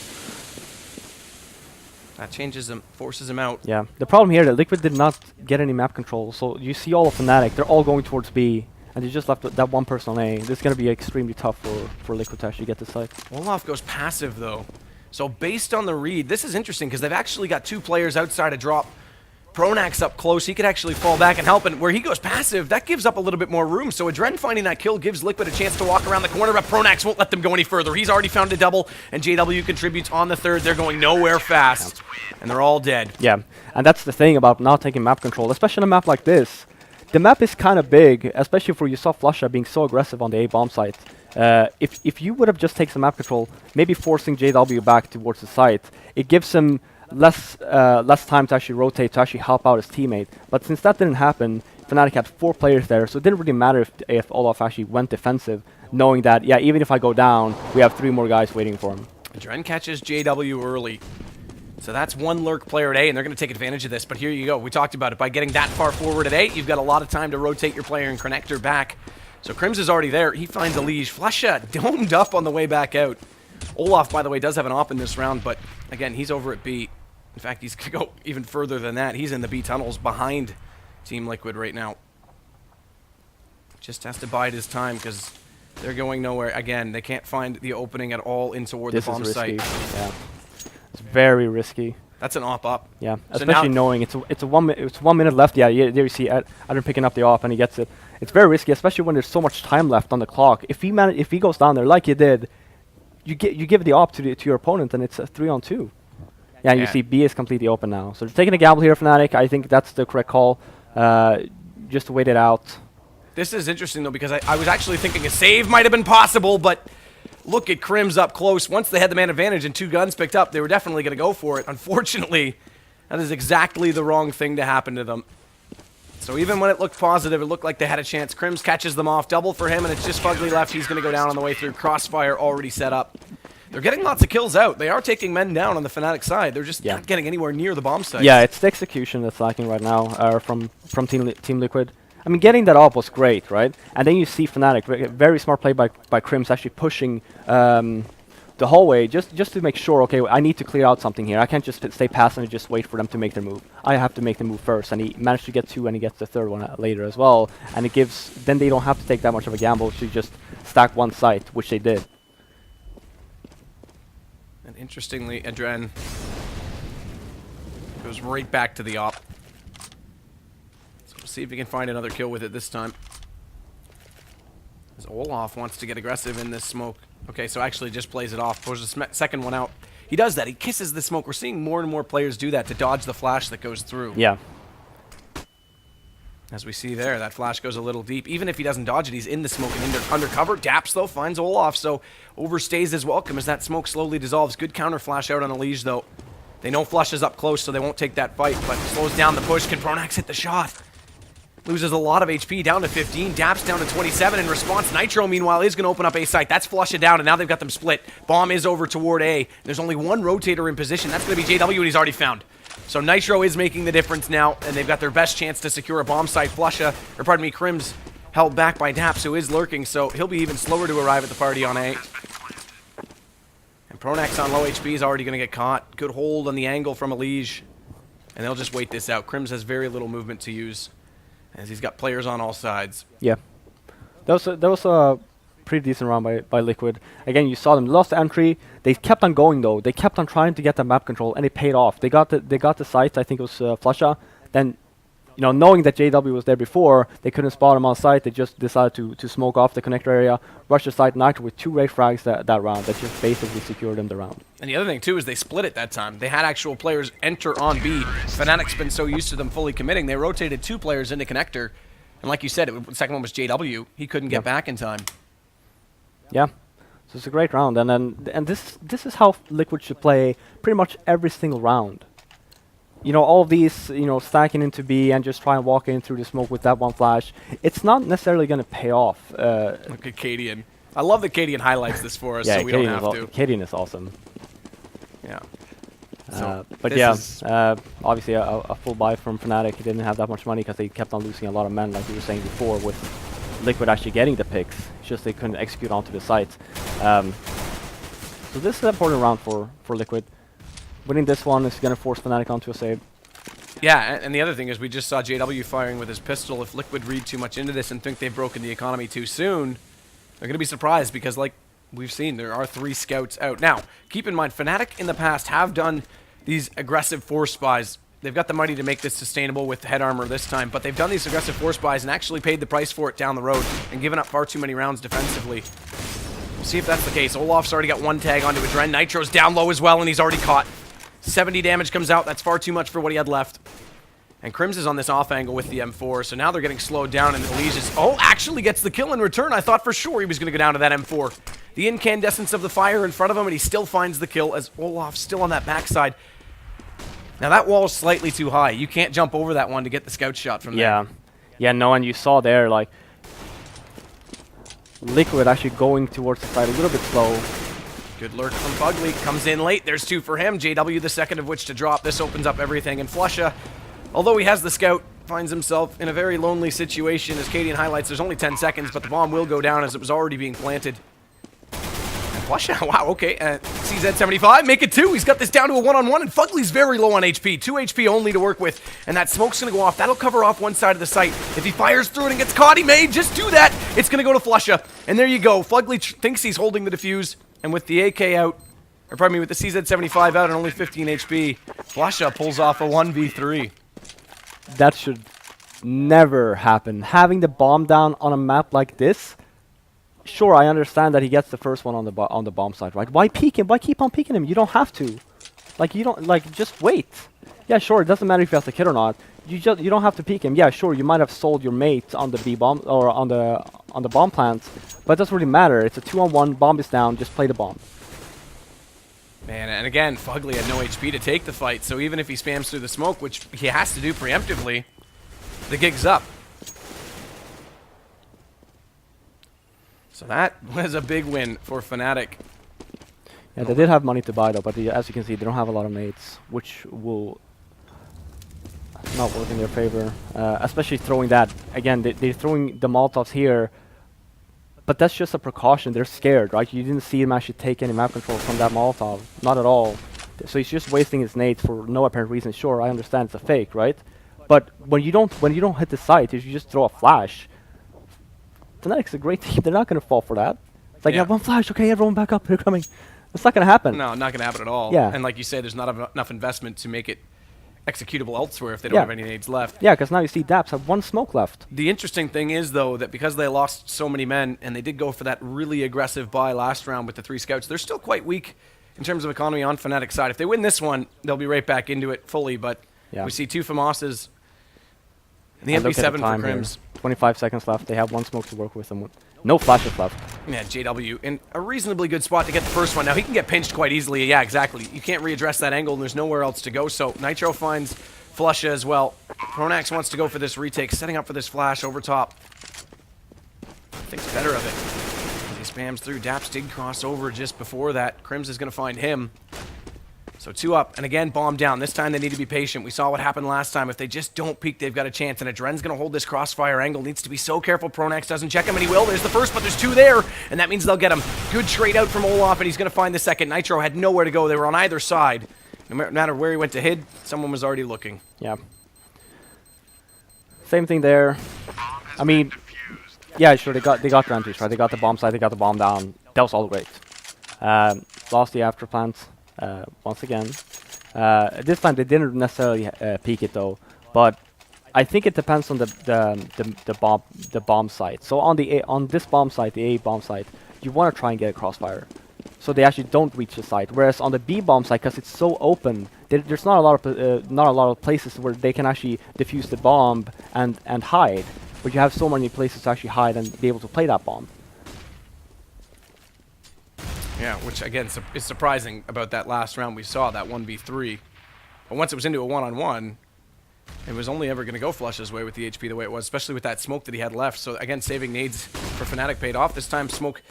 Speaker 3: That changes him, forces him out.
Speaker 2: Yeah, the problem here that Liquid did not get any map control, so you see all of Fnatic, they're all going towards B, and they just left that one person on A. This is going to be extremely tough for Liquid to actually get the site.
Speaker 3: Olaf goes passive though. So based on the read, this is interesting because they've actually got 2 players outside a drop Pronax up close. He could actually fall back and help. And where he goes passive, that gives up a little bit more room. So Adren finding that kill gives Liquid a chance to walk around the corner, but Pronax won't let them go any further. He's already found a double, and JW contributes on the third. They're going nowhere fast, and they're all dead.
Speaker 2: Yeah, and that's the thing about not taking map control, especially on a map like this. The map is kind of big, especially for you saw Flusha being so aggressive on the A bomb site. If you would have just taken some map control, maybe forcing JW back towards the site, it gives him less time to actually rotate, to actually help out his teammate. But since that didn't happen, Fnatic had 4 players there, so it didn't really matter if Olaf actually went defensive, knowing that, yeah, even if I go down, we have 3 more guys waiting for him.
Speaker 3: Adren catches JW early. So that's one lurk player at A, and they're going to take advantage of this. But here you go. We talked about it. By getting that far forward at A, you've got a lot of time to rotate your player and connector back. So Crims is already there. He finds a Liege. Flusha domed up on the way back out. Olaf, by the way, does have an op in this round, but again, he's over at B. In fact, he's going to go even further than that. He's in the B tunnels behind Team Liquid right now. Just has to bide his time because they're going nowhere. Again, they can't find the opening at all in toward the bomb site.
Speaker 2: Yeah, it's very risky.
Speaker 3: That's an op up.
Speaker 2: Yeah,
Speaker 3: So
Speaker 2: especially
Speaker 3: now
Speaker 2: knowing it's 1 minute left. Yeah, there you see Adam picking up the op and he gets it. It's very risky, especially when there's so much time left on the clock. If he goes down there like you did, you give the op to your opponent and it's a 3-on-2. Yeah, and you see B is completely open now. So they're taking a gamble here, Fnatic. I think that's the correct call. Just to wait it out.
Speaker 3: This is interesting, though, because I was actually thinking a save might have been possible, but look at Crims up close. Once they had the man advantage and 2 guns picked up, they were definitely going to go for it. Unfortunately, that is exactly the wrong thing to happen to them. So even when it looked positive, it looked like they had a chance. Crims catches them off. Double for him, and it's just Fugly left. He's going to go down on the way through. Crossfire already set up. They're getting lots of kills out. They are taking men down on the Fnatic side. They're just not getting anywhere near the bomb site.
Speaker 2: Yeah, it's the execution that's lacking right now from Team Liquid. I mean, getting that up was great, right? And then you see Fnatic, very smart play by Crims, actually pushing the hallway just to make sure, okay, I need to clear out something here. I can't just stay passive and just wait for them to make their move. I have to make the move first. And he managed to get 2 and he gets the 3rd one later as well. And it gives, then they don't have to take that much of a gamble to just stack one site, which they did.
Speaker 3: And interestingly, Adren goes right back to the op. So we'll see if he can find another kill with it this time. As Olaf wants to get aggressive in this smoke. Okay, so actually just plays it off. Pulls the second one out. He does that. He kisses the smoke. We're seeing more and more players do that to dodge the flash that goes through.
Speaker 2: Yeah.
Speaker 3: As we see there, that flash goes a little deep. Even if he doesn't dodge it, he's in the smoke and undercover. Daps, though, finds Olaf, so overstays his welcome as that smoke slowly dissolves. Good counter flash out on Elige, though. They know Flush is up close, so they won't take that fight, but slows down the push. Can Pronax hit the shot? Loses a lot of HP, down to 15. Daps down to 27 in response. Nitro, meanwhile, is going to open up A site. That's Flush it down, and now they've got them split. Bomb is over toward A. There's only one rotator in position. That's going to be JW, and he's already found. So Nitro is making the difference now, and they've got their best chance to secure a bomb site. Crims held back by Daps, who is lurking, so he'll be even slower to arrive at the party on A. And Pronax on low HP is already going to get caught. Good hold on the angle from Elige. And they'll just wait this out. Crims has very little movement to use, as he's got players on all sides.
Speaker 2: Yeah. That was a pretty decent round by Liquid. Again, you saw them lost entry. They kept on going though. They kept on trying to get the map control, and it paid off. They got the site. I think it was Flusha. Then, knowing that JW was there before, they couldn't spot him on site. They just decided to smoke off the connector area, rush the site. Nitro with 2 raid frags that round. That just basically secured them the round.
Speaker 3: And the other thing too is they split it that time. They had actual players enter on B. Fnatic's been so used to them fully committing, they rotated 2 players into connector. And like you said, the second one was JW. He couldn't get back in time.
Speaker 2: Yeah, so it's a great round, and this is how Liquid should play pretty much every single round. All of these, stacking into B and just try and walk in through the smoke with that one flash. It's not necessarily going to pay off.
Speaker 3: Look at Cadian. I love that Cadian highlights this for us,
Speaker 2: yeah,
Speaker 3: so we don't have to.
Speaker 2: Cadian is awesome.
Speaker 3: Yeah.
Speaker 2: But yeah, obviously a full buy from Fnatic. He didn't have that much money because they kept on losing a lot of men, like we were saying before, with Liquid actually getting the picks. It's just they couldn't execute onto the site. So this is an important round for Liquid. Winning this one is going to force Fnatic onto a save.
Speaker 3: Yeah, and the other thing is we just saw JW firing with his pistol. If Liquid read too much into this and think they've broken the economy too soon, they're going to be surprised because, like we've seen, there are 3 scouts out. Now, keep in mind, Fnatic in the past have done these aggressive force buys They've got the money to make this sustainable with head armor this time, but they've done these aggressive force buys and actually paid the price for it down the road and given up far too many rounds defensively. We'll see if that's the case. Olaf's already got one tag onto Adren. Nitro's down low as well, and he's already caught. 70 damage comes out. That's far too much for what he had left. And Crims is on this off angle with the M4, so now they're getting slowed down, and Elise is, actually gets the kill in return. I thought for sure he was going to go down to that M4. The incandescence of the fire in front of him, and he still finds the kill as Olaf's still on that backside. Now that wall is slightly too high. You can't jump over that one to get the scout shot from there.
Speaker 2: Yeah, no, and you saw there, like, Liquid actually going towards the side a little bit slow.
Speaker 3: Good lurk from Fugly. Comes in late. There's 2 for him. JW, the second of which to drop. This opens up everything. And Flusha, although he has the scout, finds himself in a very lonely situation. As Cadian highlights, there's only 10 seconds, but the bomb will go down as it was already being planted. And Flusha, wow, okay. CZ75, make it 2. He's got this down to a 1-on-1, and Fugly's very low on HP. 2 HP only to work with. And that smoke's going to go off. That'll cover off one side of the site. If he fires through it and gets caught, he may just do that. It's going to go to Flusha. And there you go. Fugly thinks he's holding the defuse. And with the AK out, or pardon me, with the CZ75 out and only 15 HP, Flusha pulls off a 1v3.
Speaker 2: That should never happen. Having the bomb down on a map like this, sure, I understand that he gets the first one on the bomb side, right? Why peek him? Why keep on peeking him? You don't have to. Like, you don't, like, just wait. Yeah, sure, it doesn't matter if he has the kid or not. You don't have to peek him. Yeah, sure, you might have sold your mate on the B bomb or on the bomb plant, but it doesn't really matter. It's a 2-on-1, bomb is down, just play the bomb.
Speaker 3: Man, and again, Fugly had no HP to take the fight, so even if he spams through the smoke, which he has to do preemptively, the gig's up. So that was a big win for Fnatic.
Speaker 2: Yeah, they did have money to buy though, but as you can see, they don't have a lot of mates, which will not work in their favor. Especially throwing that, again, they're throwing the Molotovs here, but that's just a precaution. They're scared, right? You didn't see him actually take any map control from that Molotov, not at all. So he's just wasting his nades for no apparent reason. Sure, I understand it's a fake, right? But when you don't hit the site, if you just throw a flash, Fnatic's a great team. They're not going to fall for that. It's like, you have one flash, okay, everyone back up, they're coming. It's not going to happen.
Speaker 3: No, not going to happen at all.
Speaker 2: Yeah.
Speaker 3: And like you say, there's not enough investment to make it executable elsewhere if they don't have any nades left.
Speaker 2: Yeah, because now you see Daps have 1 smoke left.
Speaker 3: The interesting thing is, though, that because they lost so many men, and they did go for that really aggressive buy last round with the 3 scouts, they're still quite weak in terms of economy on Fnatic's side. If they win this one, they'll be right back into it fully, but we see 2 FAMASs and the MP7 for Crims.
Speaker 2: 25 seconds left. They have 1 smoke to work with and no flashes left.
Speaker 3: Yeah, JW in a reasonably good spot to get the first one. Now, he can get pinched quite easily. Yeah, exactly. You can't readdress that angle, and there's nowhere else to go. So Nitro finds Flusha as well. Pronax wants to go for this retake, setting up for this flash over top. Thinks better of it. He spams through. Daps did cross over just before that. Crims is going to find him. So 2 up, and again, bomb down. This time they need to be patient. We saw what happened last time. If they just don't peek, they've got a chance, and Adren's going to hold this crossfire angle. Needs to be so careful Pronax doesn't check him, and he will. There's the first, but there's 2 there, and that means they'll get him. Good trade out from Olaf, and he's going to find the second. Nitro had nowhere to go. They were on either side. No matter where he went to hid, someone was already looking.
Speaker 2: Yeah. Same thing there. I mean, yeah, sure, they got advantage, right? They got the bomb side, they got the bomb down. That was all great. Lost the after plant once again. This time they didn't necessarily peek it though, but I think it depends on the bomb site. So on this bomb site, the A bomb site, you want to try and get a crossfire, so they actually don't reach the site. Whereas on the B bomb site, because it's so open, there's not a lot of places where they can actually defuse the bomb and hide. But you have so many places to actually hide and be able to play that bomb.
Speaker 3: Yeah, which again is surprising about that last round we saw, that 1v3. But once it was into a 1-on-1, it was only ever going to go Flush's way with the HP the way it was, especially with that smoke that he had left. So again, saving nades for Fnatic paid off. This time smoke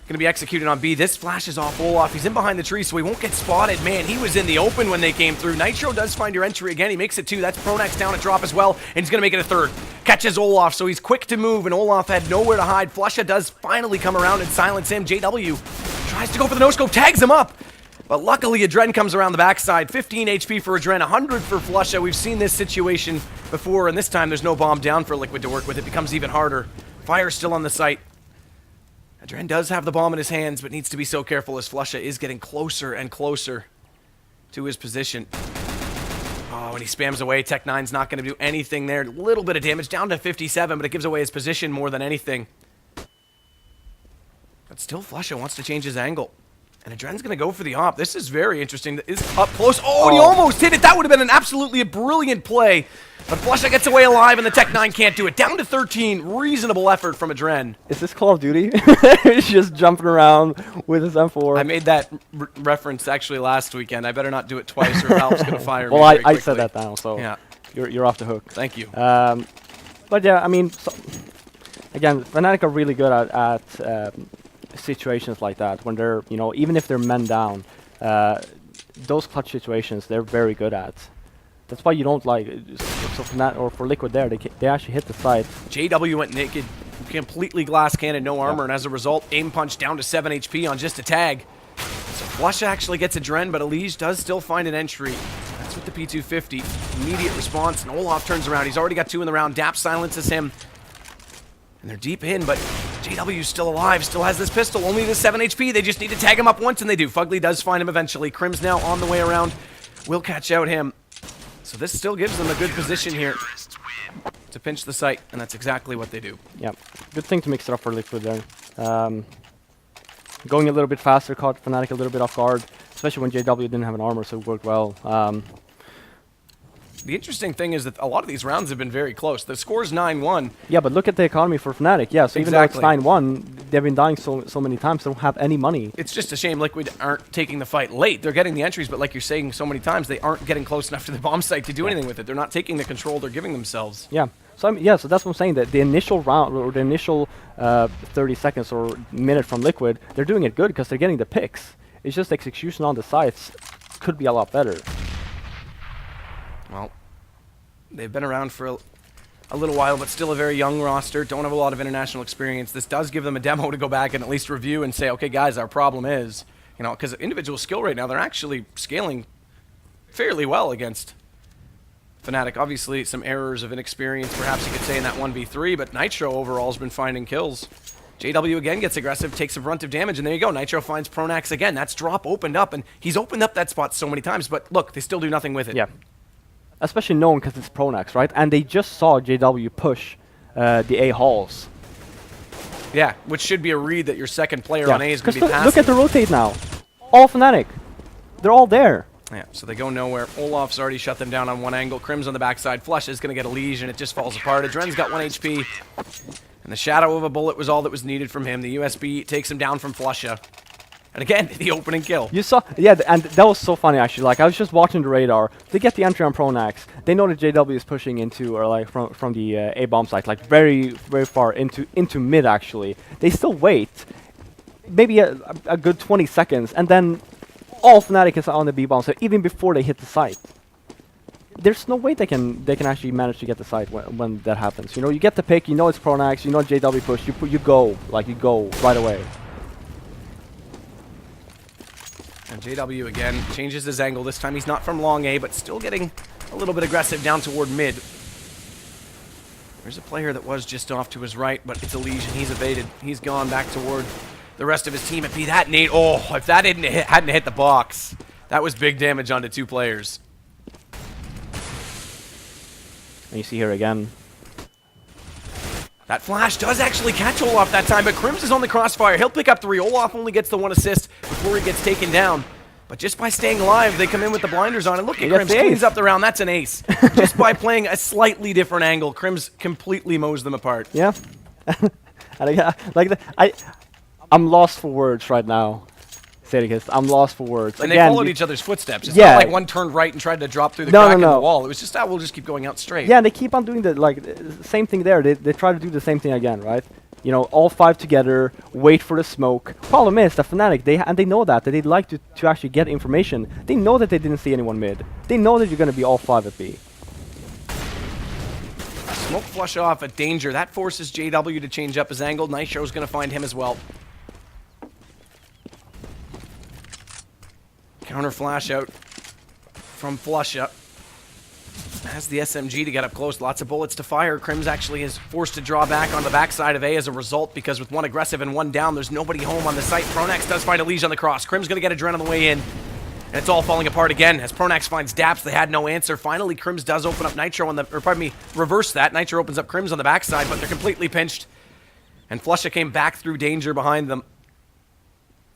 Speaker 3: going to be executed on B. This flashes off Olaf. He's in behind the tree, so he won't get spotted. Man, he was in the open when they came through. Nitro does find your entry again. He makes it 2. That's Pronax down at drop as well, and he's going to make it a 3rd. Catches Olaf, so he's quick to move, and Olaf had nowhere to hide. Flusha does finally come around and silence him. JW tries to go for the no-scope, tags him up. But luckily, Adren comes around the backside. 15 HP for Adren, 100 for Flusha. We've seen this situation before, and this time there's no bomb down for Liquid to work with. It becomes even harder. Fire still on the site. Adren does have the bomb in his hands, but needs to be so careful as Flusha is getting closer and closer to his position. Oh, and he spams away. Tech9's not going to do anything there. A little bit of damage, down to 57, but it gives away his position more than anything. But still, Flusha wants to change his angle. And Adren's going to go for the op. This is very interesting. It's up close. Oh, and he almost hit it. That would have been an absolutely brilliant play. But Flusha gets away alive, and the Tech9 can't do it. Down to 13. Reasonable effort from Adren.
Speaker 2: Is this Call of Duty? He's just jumping around with his M4.
Speaker 3: I made that reference actually last weekend. I better not do it twice, or Valve's going to fire me.
Speaker 2: Well,
Speaker 3: very
Speaker 2: I said
Speaker 3: quickly.
Speaker 2: that now, so
Speaker 3: Yeah.
Speaker 2: you're off the hook.
Speaker 3: Thank you.
Speaker 2: But yeah, I mean, again, Fnatic are really good at situations like that when they're, you know, even if they're men down, those clutch situations they're very good at. That's why you don't like so Fnatic or for Liquid there they actually hit the site.
Speaker 3: JW went naked, completely glass cannon, no armor, and as a result, aim punch down to 7 HP on just a tag. So Flusha actually gets a Dren, but Elige does still find an entry. That's with the P250. Immediate response, and Olaf turns around. He's already got 2 in the round. Dap silences him. And they're deep in, but JW's still alive, still has this pistol, only the 7 HP. They just need to tag him up once, and they do. Fugly does find him eventually. Crim's now on the way around. Will catch out him. So this still gives them a good position here to pinch the site, and that's exactly what they do.
Speaker 2: Yeah, good thing to mix it up for Liquid there. Going a little bit faster caught Fnatic a little bit off guard, especially when JW didn't have an armor, so it worked well.
Speaker 3: The interesting thing is that a lot of these rounds have been very close. The score's 9-1.
Speaker 2: Yeah, but look at the economy for Fnatic. Yeah, so
Speaker 3: Exactly.
Speaker 2: even though it's 9-1, they've been dying so many times, they don't have any money.
Speaker 3: It's just a shame Liquid aren't taking the fight late. They're getting the entries, but like you're saying so many times, they aren't getting close enough to the bomb site to do anything with it. They're not taking the control they're giving themselves.
Speaker 2: Yeah. So so that's what I'm saying. That the initial round or the initial 30 seconds or minute from Liquid, they're doing it good because they're getting the picks. It's just execution on the sites could be a lot better.
Speaker 3: Well, they've been around for a little while, but still a very young roster. Don't have a lot of international experience. This does give them a demo to go back and at least review and say, okay, guys, our problem is, you know, because individual skill right now, they're actually scaling fairly well against Fnatic. Obviously, some errors of inexperience, perhaps you could say, in that 1v3, but Nitro overall has been finding kills. JW again gets aggressive, takes a brunt of damage, and there you go. Nitro finds Pronax again. That's drop opened up, and he's opened up that spot so many times, but look, they still do nothing with it.
Speaker 2: Yeah. Especially known because it's Pronax, right? And they just saw JW push the A halls.
Speaker 3: Yeah, which should be a read that your second player on A is going to be passing.
Speaker 2: Look at the rotate now. All Fnatic. They're all there.
Speaker 3: Yeah, so they go nowhere. Olaf's already shut them down on one angle. Crim's on the backside. Flush is going to get a Liege, and it just falls apart. Adren's got 1 HP. And the shadow of a bullet was all that was needed from him. The USB takes him down from Flusha. And again, the opening kill.
Speaker 2: You saw, yeah, and that was so funny actually. Like I was just watching the radar. They get the entry on Pronax. They know that JW is pushing into, or like from the A bomb site, like very far into mid actually. They still wait, maybe a good 20 seconds, and then all Fnatic is on the B bomb site even before they hit the site. There's no way they can actually manage to get the site when that happens. You know, you get the pick. You know it's Pronax. You know JW push. You go right away.
Speaker 3: And JW again changes his angle. This time he's not from long A, but still getting a little bit aggressive down toward mid. There's a player that was just off to his right, but it's a Liege, and he's evaded. He's gone back toward the rest of his team. It'd be that nade. Oh, if that hadn't hit the box, that was big damage onto 2 players.
Speaker 2: And you see here again.
Speaker 3: That flash does actually catch Olaf that time, but Crims is on the crossfire. He'll pick up 3. Olaf only gets the 1 assist before he gets taken down. But just by staying alive, they come in with the blinders on. And look at Crims, cleans up the round. That's an ace. Just by playing a slightly different angle, Crims completely mows them apart.
Speaker 2: Yeah. And I'm lost for words right now. I'm lost for words.
Speaker 3: And
Speaker 2: again,
Speaker 3: they followed each other's footsteps. It's not like one turned right and tried to drop through the crack in the wall. It was just, we'll just keep going out straight.
Speaker 2: Yeah, and they keep on doing the same thing there. They try to do the same thing again, right? You know, all 5 together, wait for the smoke. Problem is, the Fnatic, they know that they'd like to actually get information. They know that they didn't see anyone mid. They know that you're going to be all 5 at B.
Speaker 3: Smoke flush off a danger. That forces JW to change up his angle. Nitro's going to find him as well. Counter flash out from Flusha. Has the SMG to get up close. Lots of bullets to fire. Crims actually is forced to draw back on the backside of A as a result, because with 1 aggressive and 1 down, there's nobody home on the site. Pronax does find a Liege on the cross. Crims going to get Adren on the way in. And it's all falling apart again as Pronax finds Daps. They had no answer. Finally, Crims does open up Nitro on the, or pardon me, reverse that. Nitro opens up Crims on the backside, but they're completely pinched. And Flusha came back through danger behind them.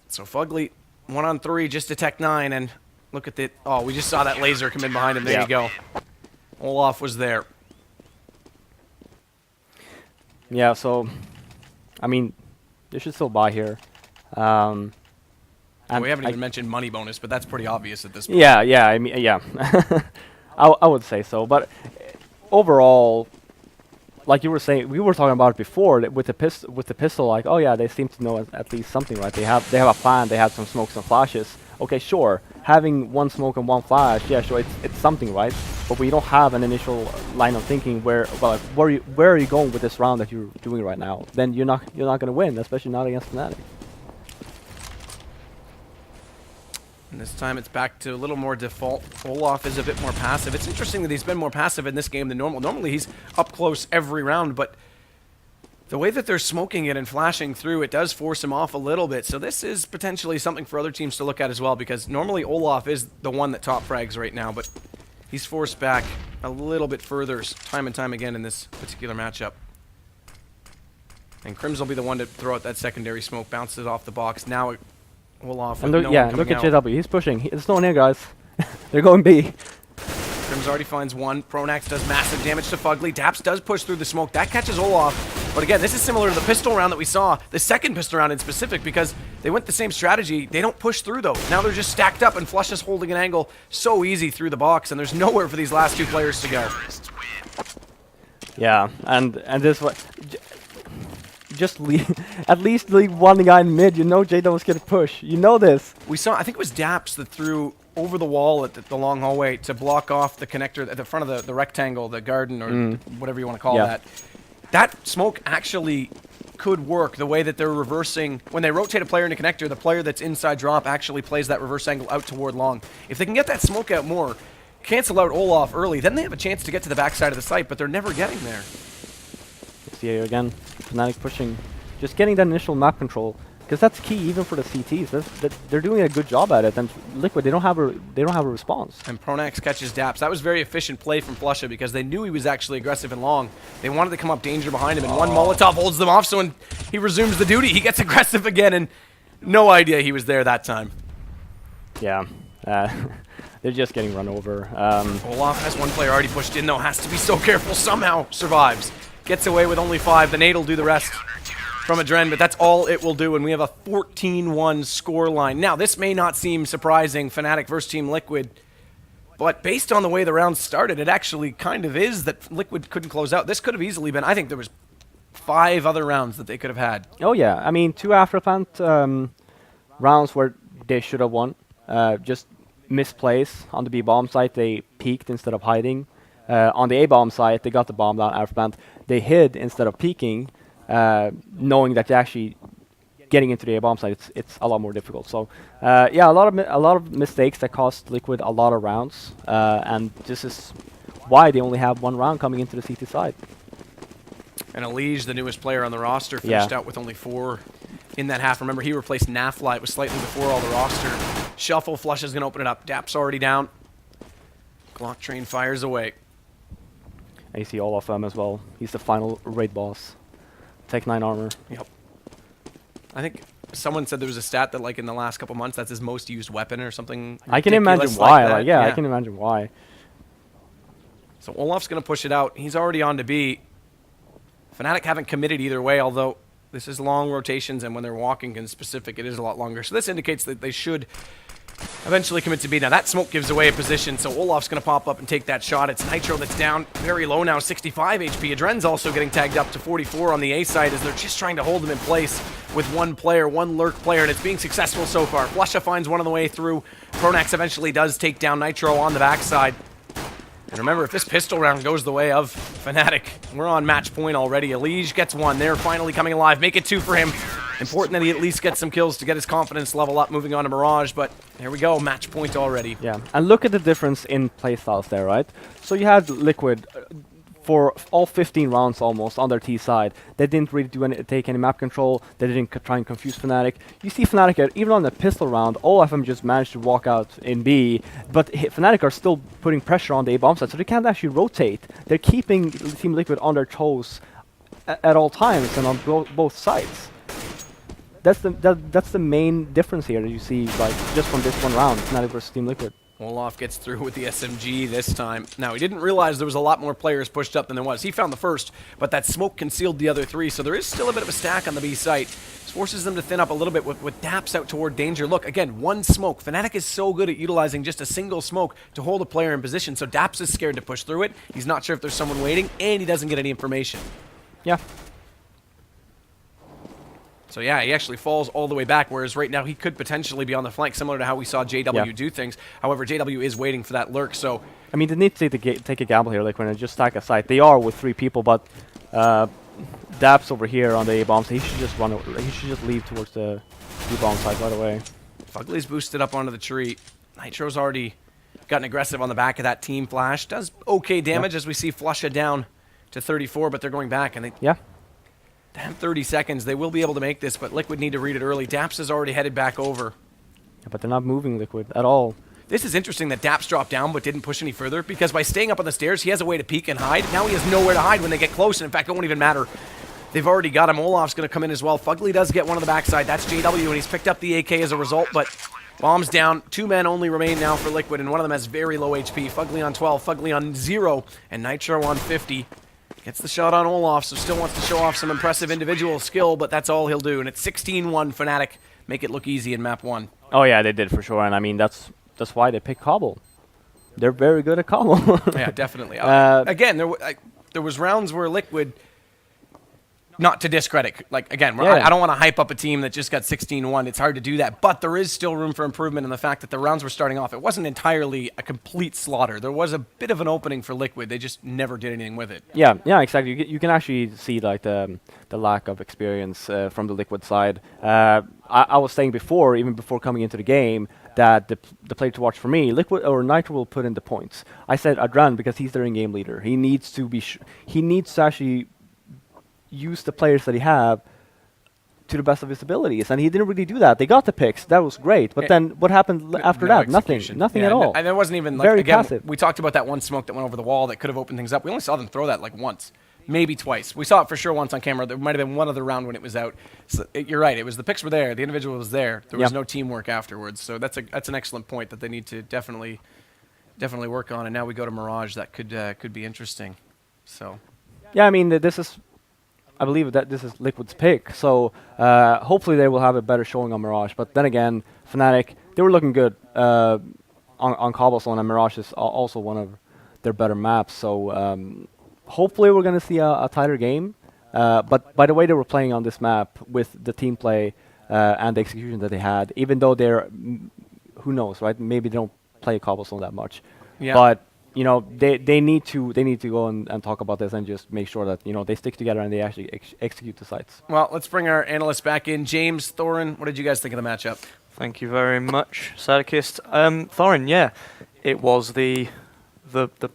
Speaker 3: So Fugly, 1-on-3, just to Tech 9, and look at the, oh, we just saw that laser come in behind him. There you go. Olaf was there.
Speaker 2: Yeah, so, I mean, they should still buy here.
Speaker 3: And we haven't even mentioned money bonus, but that's pretty obvious at this point.
Speaker 2: Yeah, I mean, yeah. I would say so, but overall, like you were saying, we were talking about it before with the pistol. Like, oh yeah, they seem to know at least something, right? They have a plan. They have some smokes and flashes. Okay, sure. Having one smoke and one flash, yeah, sure, it's something, right? But we don't have an initial line of thinking where are you going with this round that you're doing right now? Then you're not gonna win, especially not against Fnatic.
Speaker 3: And this time it's back to a little more default. Olaf is a bit more passive. It's interesting that he's been more passive in this game than normal. Normally he's up close every round, but the way that they're smoking it and flashing through, it does force him off a little bit. So this is potentially something for other teams to look at as well, because normally Olaf is the one that top frags right now, but he's forced back a little bit further time and time again in this particular matchup. And Crims will be the one to throw out that secondary smoke, bounces off the box. Now Olaf,
Speaker 2: And
Speaker 3: with
Speaker 2: look,
Speaker 3: no
Speaker 2: yeah,
Speaker 3: one
Speaker 2: look
Speaker 3: coming
Speaker 2: at
Speaker 3: out.
Speaker 2: JW. He's pushing. It's no one here, guys. They're going B.
Speaker 3: Crims already finds one. Pronax does massive damage to Fugly. Daps does push through the smoke. That catches Olaf. But again, this is similar to the pistol round that we saw, the second pistol round in specific, because they went the same strategy. They don't push through, though. Now they're just stacked up, and Flush is holding an angle so easy through the box, and there's nowhere for these last two players to go.
Speaker 2: Yeah, and this what. Just leave, at least leave one guy in mid. You know JW was gonna push. You know this.
Speaker 3: We saw, I think it was Daps that threw over the wall at the long hallway to block off the connector at the front of the rectangle, the garden, or whatever you want to call that. That smoke actually could work the way that they're reversing. When they rotate a player in a connector, the player that's inside drop actually plays that reverse angle out toward long. If they can get that smoke out more, cancel out Olaf early, then they have a chance to get to the backside of the site, but they're never getting there.
Speaker 2: See here again. Fnatic pushing, just getting that initial map control, because that's key even for the CTs. They're doing a good job at it. And Liquid, they don't have a response.
Speaker 3: And Pronax catches Daps. That was very efficient play from Flusha because they knew he was actually aggressive and long. They wanted to come up danger behind him, and one Molotov holds them off. So when he resumes the duty, he gets aggressive again, and no idea he was there that time.
Speaker 2: Yeah, they're just getting run over.
Speaker 3: Olaf has one player already pushed in though. Has to be so careful. Somehow survives. Gets away with only 5. The nade will do the rest from Adren, but that's all it will do, and we have a 14-1 score line. Now, this may not seem surprising, Fnatic versus Team Liquid, but based on the way the round started, it actually kind of is that Liquid couldn't close out. This could have easily been, I think there was 5 other rounds that they could have had.
Speaker 2: Oh yeah, I mean 2 Afterplant rounds where they should have won. Just misplays on the B bomb site. They peeked instead of hiding. On the A bomb site, they got the bomb down. Afterplant, they hid instead of peeking, knowing that they're actually getting into the A bomb site. It's a lot more difficult. So yeah, a lot of mistakes that cost Liquid a lot of rounds, and this is why they only have 1 round coming into the CT side.
Speaker 3: And Elige, the newest player on the roster, finished out with only 4 in that half. Remember, he replaced Nafla. It was slightly before all the roster. Shuffle, Flush is going to open it up. Dap's already down. Glock train fires away.
Speaker 2: And you see all of them as well. He's the final raid boss. Tech 9 armor.
Speaker 3: Yep. I think someone said there was a stat that, like, in the last couple months, that's his most used weapon or something.
Speaker 2: I can imagine
Speaker 3: ridiculous
Speaker 2: why.
Speaker 3: that.
Speaker 2: Like, yeah, I can imagine why.
Speaker 3: So Olaf's going to push it out. He's already on to B. Fnatic haven't committed either way, although this is long rotations, and when they're walking in specific, it is a lot longer. So this indicates that they should eventually commit to B. Now that smoke gives away a position, so Olaf's going to pop up and take that shot. It's Nitro that's down very low now, 65 HP. Adren's also getting tagged up to 44 on the A side as they're just trying to hold him in place with one player, one lurk player, and it's being successful so far. Flusha finds one on the way through. Pronax eventually does take down Nitro on the backside. And remember, if this pistol round goes the way of Fnatic, we're on match point already. Elige gets 1. They're finally coming alive. Make it 2 for him. Important that he at least gets some kills to get his confidence level up, moving on to Mirage, but here we go, match point already.
Speaker 2: Yeah, and look at the difference in playstyles there, right? So you had Liquid for all 15 rounds almost on their T side. They didn't really take any map control. They didn't try and confuse Fnatic. You see Fnatic, even on the pistol round, all of them just managed to walk out in B, but Fnatic are still putting pressure on the A bomb side, so they can't actually rotate. They're keeping Team Liquid on their toes at all times and on both sides. That's the main difference here that you see, like, just from this one round, Fnatic versus Team Liquid.
Speaker 3: Olaf gets through with the SMG this time. Now, he didn't realize there was a lot more players pushed up than there was. He found the first, but that smoke concealed the other three, so there is still a bit of a stack on the B site. This forces them to thin up a little bit with Daps out toward danger. Look, again, one smoke. Fnatic is so good at utilizing just a single smoke to hold a player in position, so Daps is scared to push through it. He's not sure if there's someone waiting, and he doesn't get any information.
Speaker 2: Yeah.
Speaker 3: So yeah, he actually falls all the way back, whereas right now he could potentially be on the flank, similar to how we saw JW do things. However, JW is waiting for that lurk, so...
Speaker 2: I mean, they need to take a gamble here, like when they just stack a site. They are with 3 people, but Daps over here on the A-bomb, so he should just run over. He should just leave towards the B-bomb site right away.
Speaker 3: Fugly's boosted up onto the tree. Nitro's already gotten aggressive on the back of that team flash. Does okay damage as we see Flusha down to 34, but they're going back, and they...
Speaker 2: Yeah.
Speaker 3: Damn, 30 seconds. They will be able to make this, but Liquid need to read it early. Daps has already headed back over.
Speaker 2: Yeah, but they're not moving Liquid at all.
Speaker 3: This is interesting that Daps dropped down but didn't push any further, because by staying up on the stairs, he has a way to peek and hide. Now he has nowhere to hide when they get close, and in fact, it won't even matter. They've already got him. Olaf's going to come in as well. Fugly does get one on the backside. That's JW, and he's picked up the AK as a result, but bombs down. 2 men only remain now for Liquid, and one of them has very low HP. Fugly on 12, Fugly on 0, and Nitro on 50. Gets the shot on Olaf, so still wants to show off some impressive individual skill, but that's all he'll do. And it's 16-1 Fnatic. Make it look easy in map 1.
Speaker 2: Oh yeah, they did for sure, and I mean that's why they picked Cobble. They're very good at Cobble.
Speaker 3: Yeah, definitely. Again, there was rounds where Liquid, not to discredit, like again, I don't want to hype up a team that just got 16-1. It's hard to do that, but there is still room for improvement in the fact that the rounds were starting off. It wasn't entirely a complete slaughter. There was a bit of an opening for Liquid. They just never did anything with it.
Speaker 2: Yeah, exactly. You can actually see like the lack of experience from the Liquid side. I was saying before, even before coming into the game, that the play to watch for me, Liquid or Nitro will put in the points. I said Adran because he's their in-game leader. He needs to be. He needs to actually use the players that he have to the best of his abilities, and he didn't really do that. They got the picks, that was great, but then what happened after that? Nothing at all.
Speaker 3: And there wasn't even like,
Speaker 2: very
Speaker 3: again,
Speaker 2: passive.
Speaker 3: we talked about that one smoke that went over the wall that could have opened things up. We only saw them throw that like once, maybe twice. We saw it for sure once on camera. There might have been one other round when it was out. So you're right. It was the picks were there. The individual was there. There was no teamwork afterwards. So that's an excellent point that they need to definitely work on. And now we go to Mirage. That could be interesting. So.
Speaker 2: Yeah, I mean I believe that this is Liquid's pick, so hopefully they will have a better showing on Mirage. But then again, Fnatic, they were looking good on Cobblestone, and Mirage is also one of their better maps. So hopefully we're going to see a tighter game. But by the way they were playing on this map with the team play and the execution that they had, even though they're, who knows, right? Maybe they don't play Cobblestone that much.
Speaker 3: Yeah.
Speaker 2: But you know, they need to go and talk about this and just make sure that, you know, they stick together and they actually execute the sites.
Speaker 3: Well, let's bring our analysts back in. James, Thorin, what did you guys think of the matchup?
Speaker 1: Thank you very much, Sadakist. Thorin, yeah, it was the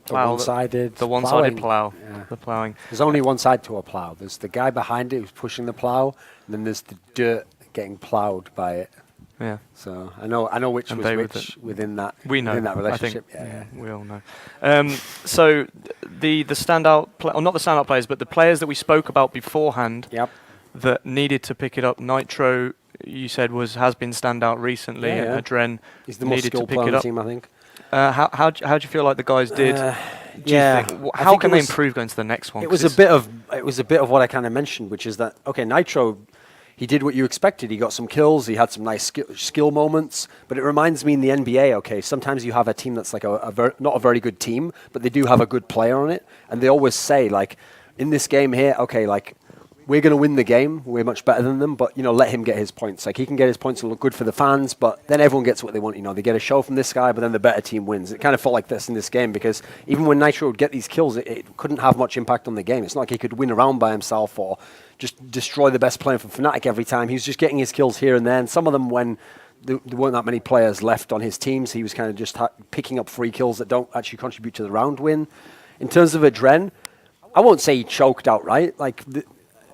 Speaker 1: plow,
Speaker 4: one-sided
Speaker 1: plow,
Speaker 4: yeah.
Speaker 1: the plowing.
Speaker 4: There's only one side to a plow. There's the guy behind it who's pushing the plow, and then there's the dirt getting plowed by it.
Speaker 1: Yeah.
Speaker 4: So I know which
Speaker 1: and
Speaker 4: was which within that within that relationship.
Speaker 1: I think, we all know. So the standout, or not the standout players, but the players that we spoke about beforehand.
Speaker 4: Yep.
Speaker 1: That needed to pick it up. Nitro, you said has been standout recently.
Speaker 4: Yeah.
Speaker 1: Adren
Speaker 4: He's the most
Speaker 1: needed to
Speaker 4: skilled
Speaker 1: pick
Speaker 4: player
Speaker 1: it
Speaker 4: on the
Speaker 1: up.
Speaker 4: team, I think.
Speaker 1: How do you feel like the guys did? How can they improve going to the next one?
Speaker 4: It was a bit of what I kind of mentioned, which is that Nitro, he did what you expected. He got some kills. He had some nice skill moments. But it reminds me in the NBA, sometimes you have a team that's like not a very good team, but they do have a good player on it. And they always say, like, in this game here, we're going to win the game. We're much better than them, but, let him get his points. Like, he can get his points and look good for the fans, but then everyone gets what they want. They get a show from this guy, but then the better team wins. It kind of felt like this in this game, because even when Nitro would get these kills, it couldn't have much impact on the game. It's not like he could win around by himself or just destroy the best player from Fnatic every time. He was just getting his kills here and there, and some of them when there weren't that many players left on his teams, he was kind of just picking up free kills that don't actually contribute to the round win. In terms of Adren, I won't say he choked outright. Like,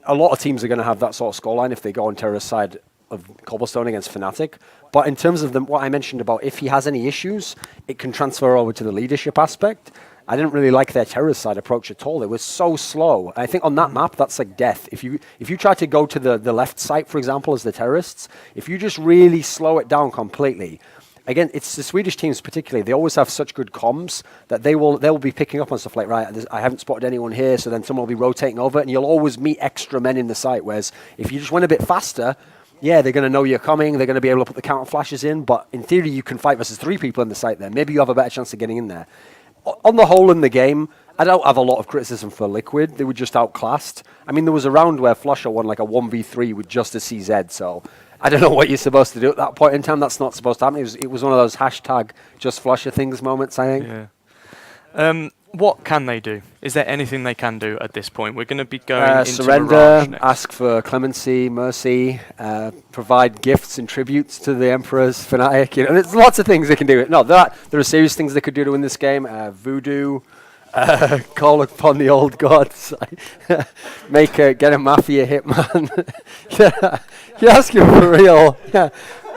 Speaker 4: a lot of teams are going to have that sort of scoreline if they go on Terra's side of Cobblestone against Fnatic. But in terms of what I mentioned about if he has any issues, it can transfer over to the leadership aspect. I didn't really like their Terra's side approach at all. It was so slow. I think on that map, that's like death. If you try to go to the left side, for example, as the terrorists, if you just really slow it down completely, again, it's the Swedish teams particularly, they always have such good comms that they'll be picking up on stuff like, right, I haven't spotted anyone here, so then someone will be rotating over, and you'll always meet extra men in the site, whereas if you just went a bit faster, yeah, they're going to know you're coming, they're going to be able to put the counter flashes in, but in theory you can fight versus 3 people in the site there. Maybe you have a better chance of getting in there. On the whole in the game, I don't have a lot of criticism for Liquid. They were just outclassed. I mean, there was a round where Flusher won like a 1v3 with just a CZ, so I don't know what you're supposed to do at that point in time. That's not supposed to happen. It was one of those hashtag just Flusher things moments, I think.
Speaker 1: Yeah. What can they do? Is there anything they can do at this point? We're going to be going into
Speaker 4: surrender,
Speaker 1: Mirage next.
Speaker 4: ask for clemency, mercy, provide gifts and tributes to the Emperor's Fnatic. You know, there's lots of things they can do. No, there are serious things they could do to win this game. Voodoo, call upon the old gods, get a mafia hitman. You're asking for real. Yeah.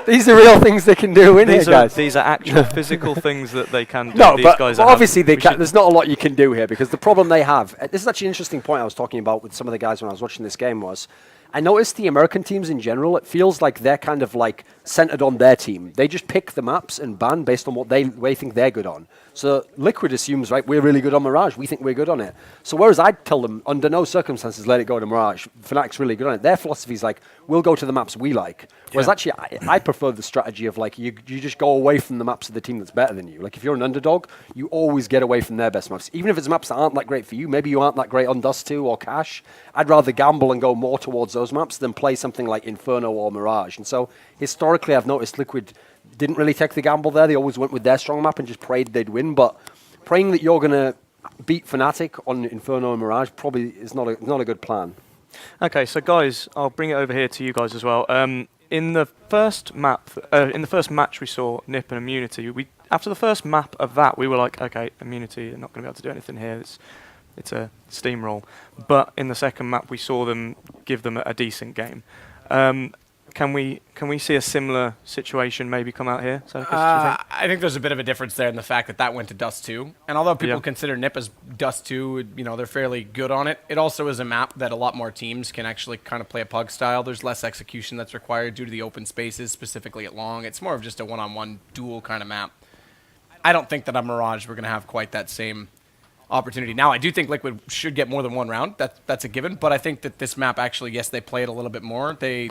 Speaker 4: These are real things they can do, guys.
Speaker 1: These are actual physical things that they can do.
Speaker 4: No,
Speaker 1: These
Speaker 4: but
Speaker 1: guys
Speaker 4: obviously they can. There's not a lot you can do here because the problem they have. This is actually an interesting point I was talking about with some of the guys when I was watching this game was, I noticed the American teams in general, it feels like they're kind of like centered on their team. They just pick the maps and ban based on what they think they're good on. So Liquid assumes, right, we're really good on Mirage. We think we're good on it. So whereas I'd tell them, under no circumstances, let it go to Mirage. Fnatic's really good on it. Their philosophy is like, we'll go to the maps we like. Whereas actually, I prefer the strategy of like, you just go away from the maps of the team that's better than you. Like if you're an underdog, you always get away from their best maps. Even if it's maps that aren't that great for you, maybe you aren't that great on Dust 2 or Cash, I'd rather gamble and go more towards those maps than play something like Inferno or Mirage. And so historically, I've noticed Liquid didn't really take the gamble there. They always went with their strong map and just prayed they'd win. But praying that you're going to beat Fnatic on Inferno and Mirage probably is not a good plan.
Speaker 1: Okay, so guys, I'll bring it over here to you guys as well. In the first match we saw Nip and Immunity. After the first map of that, we were like, okay, Immunity are not going to be able to do anything here. It's a steamroll. But in the second map, we saw them give them a decent game. Can we see a similar situation maybe come out here?
Speaker 3: I think there's a bit of a difference there in the fact that went to Dust 2. And although people consider NiP as Dust 2, they're fairly good on it. It also is a map that a lot more teams can actually kind of play a pug style. There's less execution that's required due to the open spaces, specifically at long. It's more of just a one-on-one duel kind of map. I don't think that on Mirage we're going to have quite that same opportunity. Now, I do think Liquid should get more than one round. That's a given. But I think that this map actually, yes, they play it a little bit more. They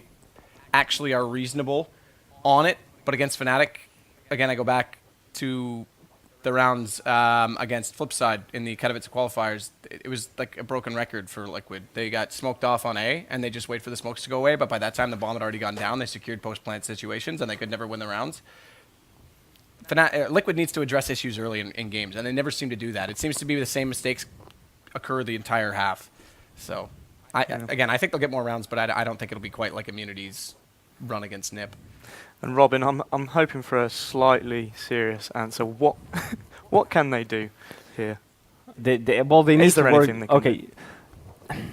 Speaker 3: actually are reasonable on it, but against Fnatic, again, I go back to the rounds against Flipside in the Katowice qualifiers. It was like a broken record for Liquid. They got smoked off on A, and they just wait for the smokes to go away, but by that time the bomb had already gone down. They secured post-plant situations, and they could never win the rounds. Liquid needs to address issues early in games, and they never seem to do that. It seems to be the same mistakes occur the entire half. So, again, I think they'll get more rounds, but I don't think it'll be quite like Immunity's run against NiP.
Speaker 1: And Robin, I'm hoping for a slightly serious answer. What can they do here?
Speaker 2: They need
Speaker 1: Is
Speaker 2: to
Speaker 1: there
Speaker 2: work.
Speaker 1: anything they can do?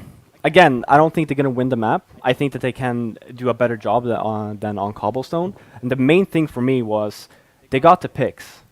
Speaker 2: Again, I don't think they're going to win the map. I think that they can do a better job than on Cobblestone. And the main thing for me was they got the picks.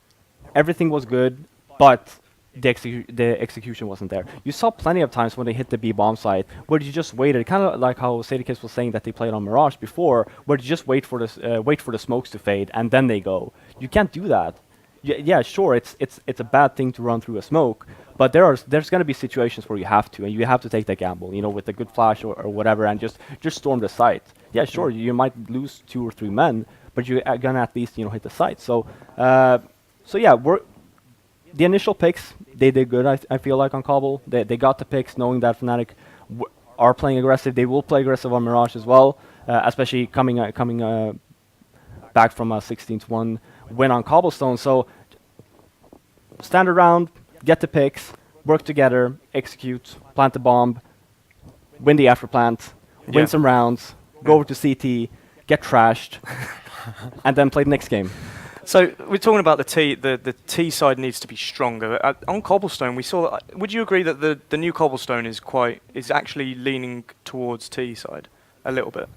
Speaker 2: Everything was good, but the execution wasn't there. You saw plenty of times when they hit the B bomb site where you just waited, kind of like how Sadikis was saying that they played on Mirage before, where you just wait for the smokes to fade and then they go. You can't do that. Yeah, sure, it's a bad thing to run through a smoke, but there's going to be situations where you have to, and you have to take that gamble, with a good flash or whatever, and just storm the site. Yeah, sure, you might lose 2 or 3 men, but you're gonna at least hit the site. So yeah, the initial picks, they did good, I feel like, on Cobble. They got the picks knowing that Fnatic are playing aggressive. They will play aggressive on Mirage as well, especially coming back from a 16-1 win on Cobblestone. So stand around, get the picks, work together, execute, plant the bomb, win the after plant, win some rounds, go over to CT, get trashed, and then play the next game.
Speaker 1: So we're talking about the T side needs to be stronger. On Cobblestone, we saw. Would you agree that the new Cobblestone is actually leaning towards T side a little bit?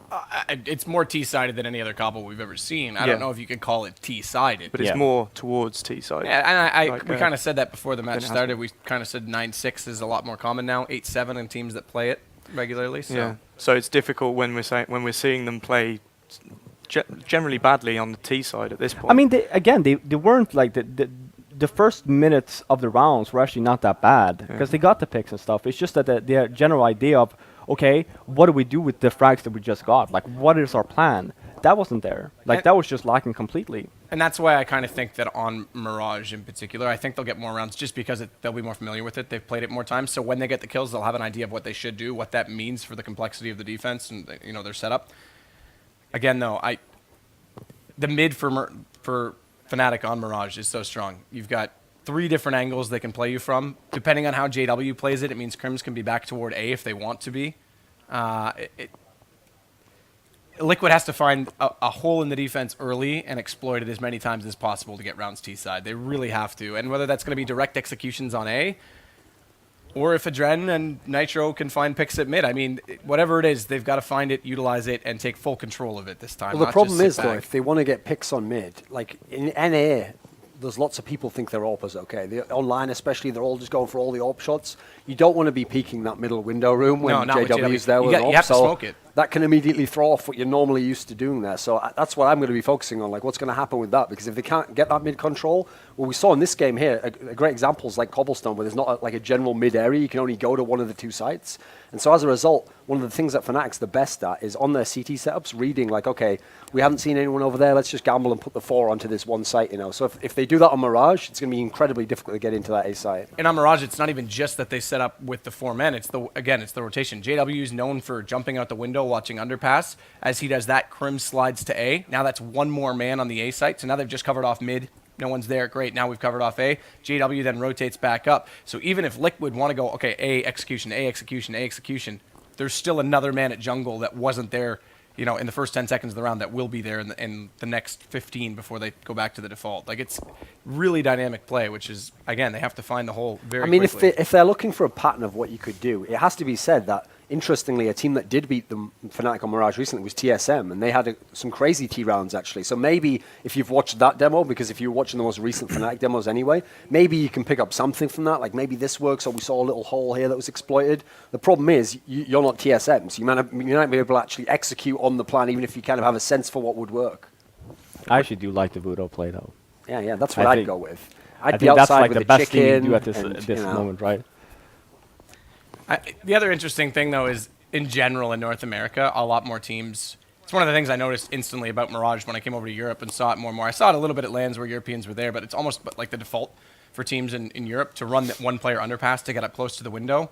Speaker 3: It's more T-sided than any other Cobble we've ever seen. I
Speaker 1: Yeah.
Speaker 3: don't know if you could call it T-sided.
Speaker 1: But it's
Speaker 2: Yeah.
Speaker 1: more towards T side.
Speaker 3: Yeah, and
Speaker 1: Like,
Speaker 3: we kind of said that before the match
Speaker 1: it has
Speaker 3: started.
Speaker 1: been.
Speaker 3: We kind of said 9-6 is a lot more common now. 8-7 in teams that play it regularly. So.
Speaker 1: Yeah. So it's difficult when we're seeing them play generally badly on the T side at this point.
Speaker 2: I mean, they weren't like the first minutes of the rounds were actually not that bad because they got the picks and stuff. It's just that the general idea of, okay, what do we do with the frags that we just got? Like, what is our plan? That wasn't there. Like, that was just lacking completely.
Speaker 3: And that's why I kind of think that on Mirage in particular, I think they'll get more rounds just because they'll be more familiar with it. They've played it more times. So when they get the kills, they'll have an idea of what they should do, what that means for the complexity of the defense and their setup. Again, though, the mid for Fnatic on Mirage is so strong. You've got 3 different angles they can play you from. Depending on how JW plays it, it means Crims can be back toward A if they want to be. Liquid has to find a hole in the defense early and exploit it as many times as possible to get rounds T-side. They really have to. And whether that's going to be direct executions on A, or if Adren and Nitro can find picks at mid. I mean, whatever it is, they've got to find it, utilize it, and take full control of it this time.
Speaker 4: Well, the
Speaker 3: not
Speaker 4: problem
Speaker 3: just sit
Speaker 4: is, though,
Speaker 3: back.
Speaker 4: if they want to get picks on mid, like in NA, there's lots of people think their AWP is okay. Online especially, they're all just going for all the AWP shots. You don't want to be peeking that middle window room when
Speaker 3: No, not with
Speaker 4: JW's
Speaker 3: JW.
Speaker 4: there with an
Speaker 3: You
Speaker 4: AWP.
Speaker 3: have to
Speaker 4: so
Speaker 3: smoke it.
Speaker 4: that can immediately throw off what you're normally used to doing there. So that's what I'm going to be focusing on, like what's going to happen with that. Because if they can't get that mid control, well, we saw in this game here, a great example is like Cobblestone, where there's not like a general mid area. You can only go to one of the 2 sites. And so as a result, one of the things that Fnatic's the best at is on their CT setups, reading like, okay, we haven't seen anyone over there, let's just gamble and put the 4 onto this one site, So if they do that on Mirage, it's going to be incredibly difficult to get into that A site.
Speaker 3: And on Mirage, it's not even just that they set up with the 4 men. It's the rotation. JW is known for jumping out the window, watching underpass. As he does that, Crim slides to A. Now that's 1 more man on the A site. So now they've just covered off mid. No one's there. Great. Now we've covered off A. JW then rotates back up. So even if Liquid want to go, okay, A execution, A execution, A execution, there's still another man at jungle that wasn't there, in the first 10 seconds of the round that will be there in the next 15 before they go back to the default. Like, it's really dynamic play, which is, again, they have to find the hole very quickly.
Speaker 4: if they're looking for a pattern of what you could do, it has to be said that, interestingly, a team that did beat them, Fnatic on Mirage recently, was TSM, and they had some crazy T rounds, actually. So maybe if you've watched that demo, because if you're watching the most recent Fnatic demos anyway, maybe you can pick up something from that, like maybe this works, or we saw a little hole here that was exploited. The problem is, you're not TSM, so you might be able to actually execute on the plan, even if you kind of have a sense for what would work.
Speaker 2: I actually do like the Voodoo play, though.
Speaker 4: Yeah, that's what
Speaker 2: I
Speaker 4: I'd
Speaker 2: think-
Speaker 4: go with.
Speaker 2: I
Speaker 4: I'd be
Speaker 2: think that's
Speaker 4: outside
Speaker 2: like
Speaker 4: with
Speaker 2: the
Speaker 4: the
Speaker 2: best thing you
Speaker 4: chicken
Speaker 2: do at this
Speaker 4: and,
Speaker 2: this moment, right?
Speaker 3: The other interesting thing, though, is in general in North America, a lot more teams. It's one of the things I noticed instantly about Mirage when I came over to Europe and saw it more and more. I saw it a little bit at LANs where Europeans were there, but it's almost like the default for teams in Europe to run that 1 player underpass to get up close to the window.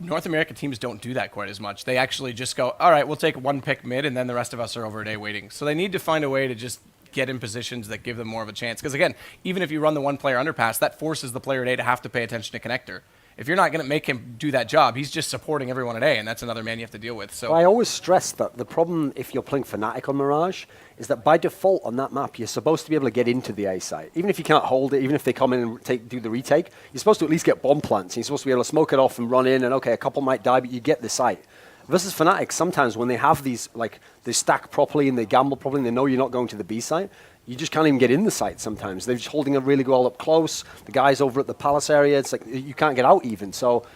Speaker 3: North American teams don't do that quite as much. They actually just go, all right, we'll take 1 pick mid, and then the rest of us are over at A waiting. So they need to find a way to just get in positions that give them more of a chance. Because, again, even if you run the 1 player underpass, that forces the player at A to have to pay attention to connector. If you're not going to make him do that job, he's just supporting everyone at A, and that's another man you have to deal with. So
Speaker 4: I always stress that the problem if you're playing Fnatic on Mirage is that by default on that map, you're supposed to be able to get into the A site. Even if you can't hold it, even if they come in and do the retake, you're supposed to at least get bomb plants. You're supposed to be able to smoke it off and run in, and okay, a couple might die, but you get the site. Versus Fnatic, sometimes when they have these, like, they stack properly and they gamble properly and they know you're not going to the B site, you just can't even get in the site sometimes. They're just holding it really well up close. The guys over at the palace area, it's like you can't get out even. So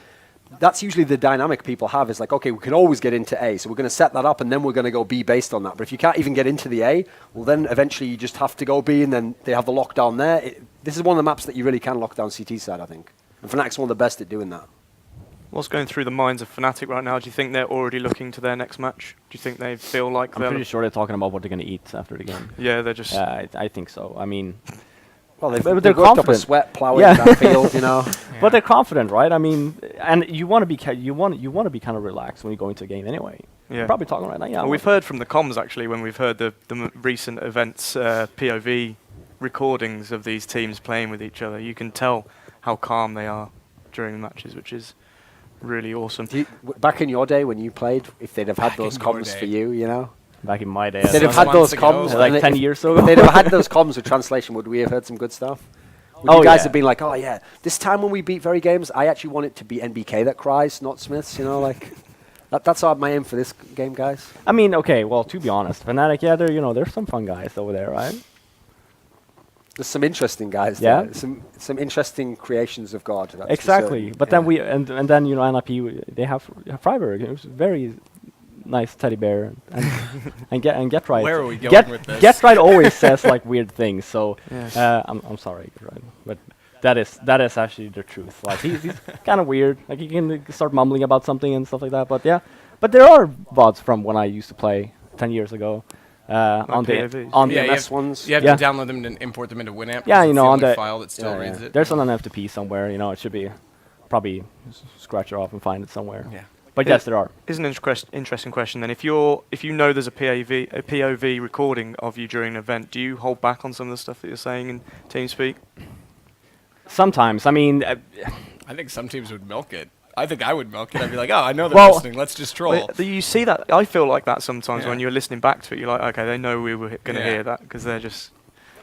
Speaker 4: that's usually the dynamic people have is like, okay, we can always get into A. So we're going to set that up and then we're going to go B based on that. But if you can't even get into the A, well, then eventually you just have to go B and then they have the lockdown there. This is one of the maps that you really can lock down CT side, I think. And Fnatic's one of the best at doing that.
Speaker 1: What's going through the minds of Fnatic right now? Do you think they're already looking to their next match? Do you think they feel like
Speaker 2: I'm
Speaker 1: they're...
Speaker 2: pretty sure they're talking about what they're going to eat after the game.
Speaker 1: Yeah, they're just...
Speaker 2: Yeah, I think so. I mean,
Speaker 4: Well,
Speaker 2: But
Speaker 4: they've
Speaker 2: they're
Speaker 4: worked up a
Speaker 2: confident.
Speaker 4: sweat plowing
Speaker 2: Yeah.
Speaker 4: that field,
Speaker 2: but they're confident, right? I mean, and you want to be you want to be kind of relaxed when you go into a game anyway.
Speaker 1: Yeah.
Speaker 2: You're probably talking right now. Yeah,
Speaker 1: Well, we've heard from the comms, actually, when we've heard the recent events, POV recordings of these teams playing with each other. You can tell how calm they are during the matches, which is really awesome.
Speaker 4: Back in your day when you played, if they'd have had
Speaker 3: Back
Speaker 4: those
Speaker 3: in your
Speaker 4: comms
Speaker 3: day.
Speaker 4: for you,
Speaker 2: back in my day.
Speaker 4: They'd have
Speaker 3: Some
Speaker 4: had those
Speaker 3: months ago,
Speaker 4: comms.
Speaker 2: like
Speaker 4: and
Speaker 2: 10
Speaker 4: if-
Speaker 2: years
Speaker 4: If
Speaker 2: ago.
Speaker 4: they'd have had those comms with translation, would we have heard some good stuff? Would
Speaker 2: Oh,
Speaker 4: you guys
Speaker 2: yeah.
Speaker 4: have been like, oh yeah, this time when we beat Very Games, I actually want it to be NBK that cries, not Smiths, you know, like... That's my aim for this game, guys.
Speaker 2: I mean, okay, well, to be honest, Fnatic, yeah, there's some fun guys over there, right?
Speaker 4: There's some interesting guys
Speaker 2: Yeah.
Speaker 4: there. Some interesting creations of God. That's for
Speaker 2: Exactly.
Speaker 4: certain.
Speaker 2: But
Speaker 4: Yeah.
Speaker 2: then and then NIP they have Freiburg. It was very nice teddy bear and get right.
Speaker 3: Where are we going
Speaker 2: get,
Speaker 3: with this?
Speaker 2: Get right always says like weird things. So
Speaker 1: Yes.
Speaker 2: I'm sorry, Get right, but that is actually the truth. Like he's kind of weird. Like he can start mumbling about something and stuff like that. But yeah, but there are VODs from when I used to play 10 years ago. On the
Speaker 1: POVs.
Speaker 2: on
Speaker 3: Yeah,
Speaker 2: the
Speaker 3: you
Speaker 4: MS ones.
Speaker 3: You have
Speaker 2: Yeah.
Speaker 3: to download them and import them into Winamp.
Speaker 2: Yeah,
Speaker 3: 'cause
Speaker 2: you
Speaker 3: it's
Speaker 2: know,
Speaker 3: the
Speaker 2: on
Speaker 3: only
Speaker 2: the-
Speaker 3: file that still reads it.
Speaker 2: There's an FTP somewhere, you know, it should be probably scratch it off and find it somewhere.
Speaker 3: Yeah.
Speaker 2: But
Speaker 1: Yeah.
Speaker 2: yes, there are.
Speaker 1: Here's an interesting question then. If you know there's a POV recording of you during an event, do you hold back on some of the stuff that you're saying in TeamSpeak?
Speaker 2: Sometimes, I mean,
Speaker 3: I think some teams would milk it. I think I would milk it. I'd be like, oh, I know they're
Speaker 2: Well-
Speaker 3: listening. Let's just troll.
Speaker 1: Well, you see that? I feel like that sometimes
Speaker 3: Yeah.
Speaker 1: when you're listening back to it. You're like, okay, they know we were going to
Speaker 3: Yeah.
Speaker 1: hear that because they're just.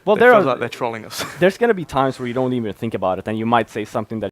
Speaker 2: well,
Speaker 1: it
Speaker 2: there
Speaker 1: feels
Speaker 2: are
Speaker 1: like they're trolling us.
Speaker 2: there's gonna be times where you don't even think about it, and you might say something that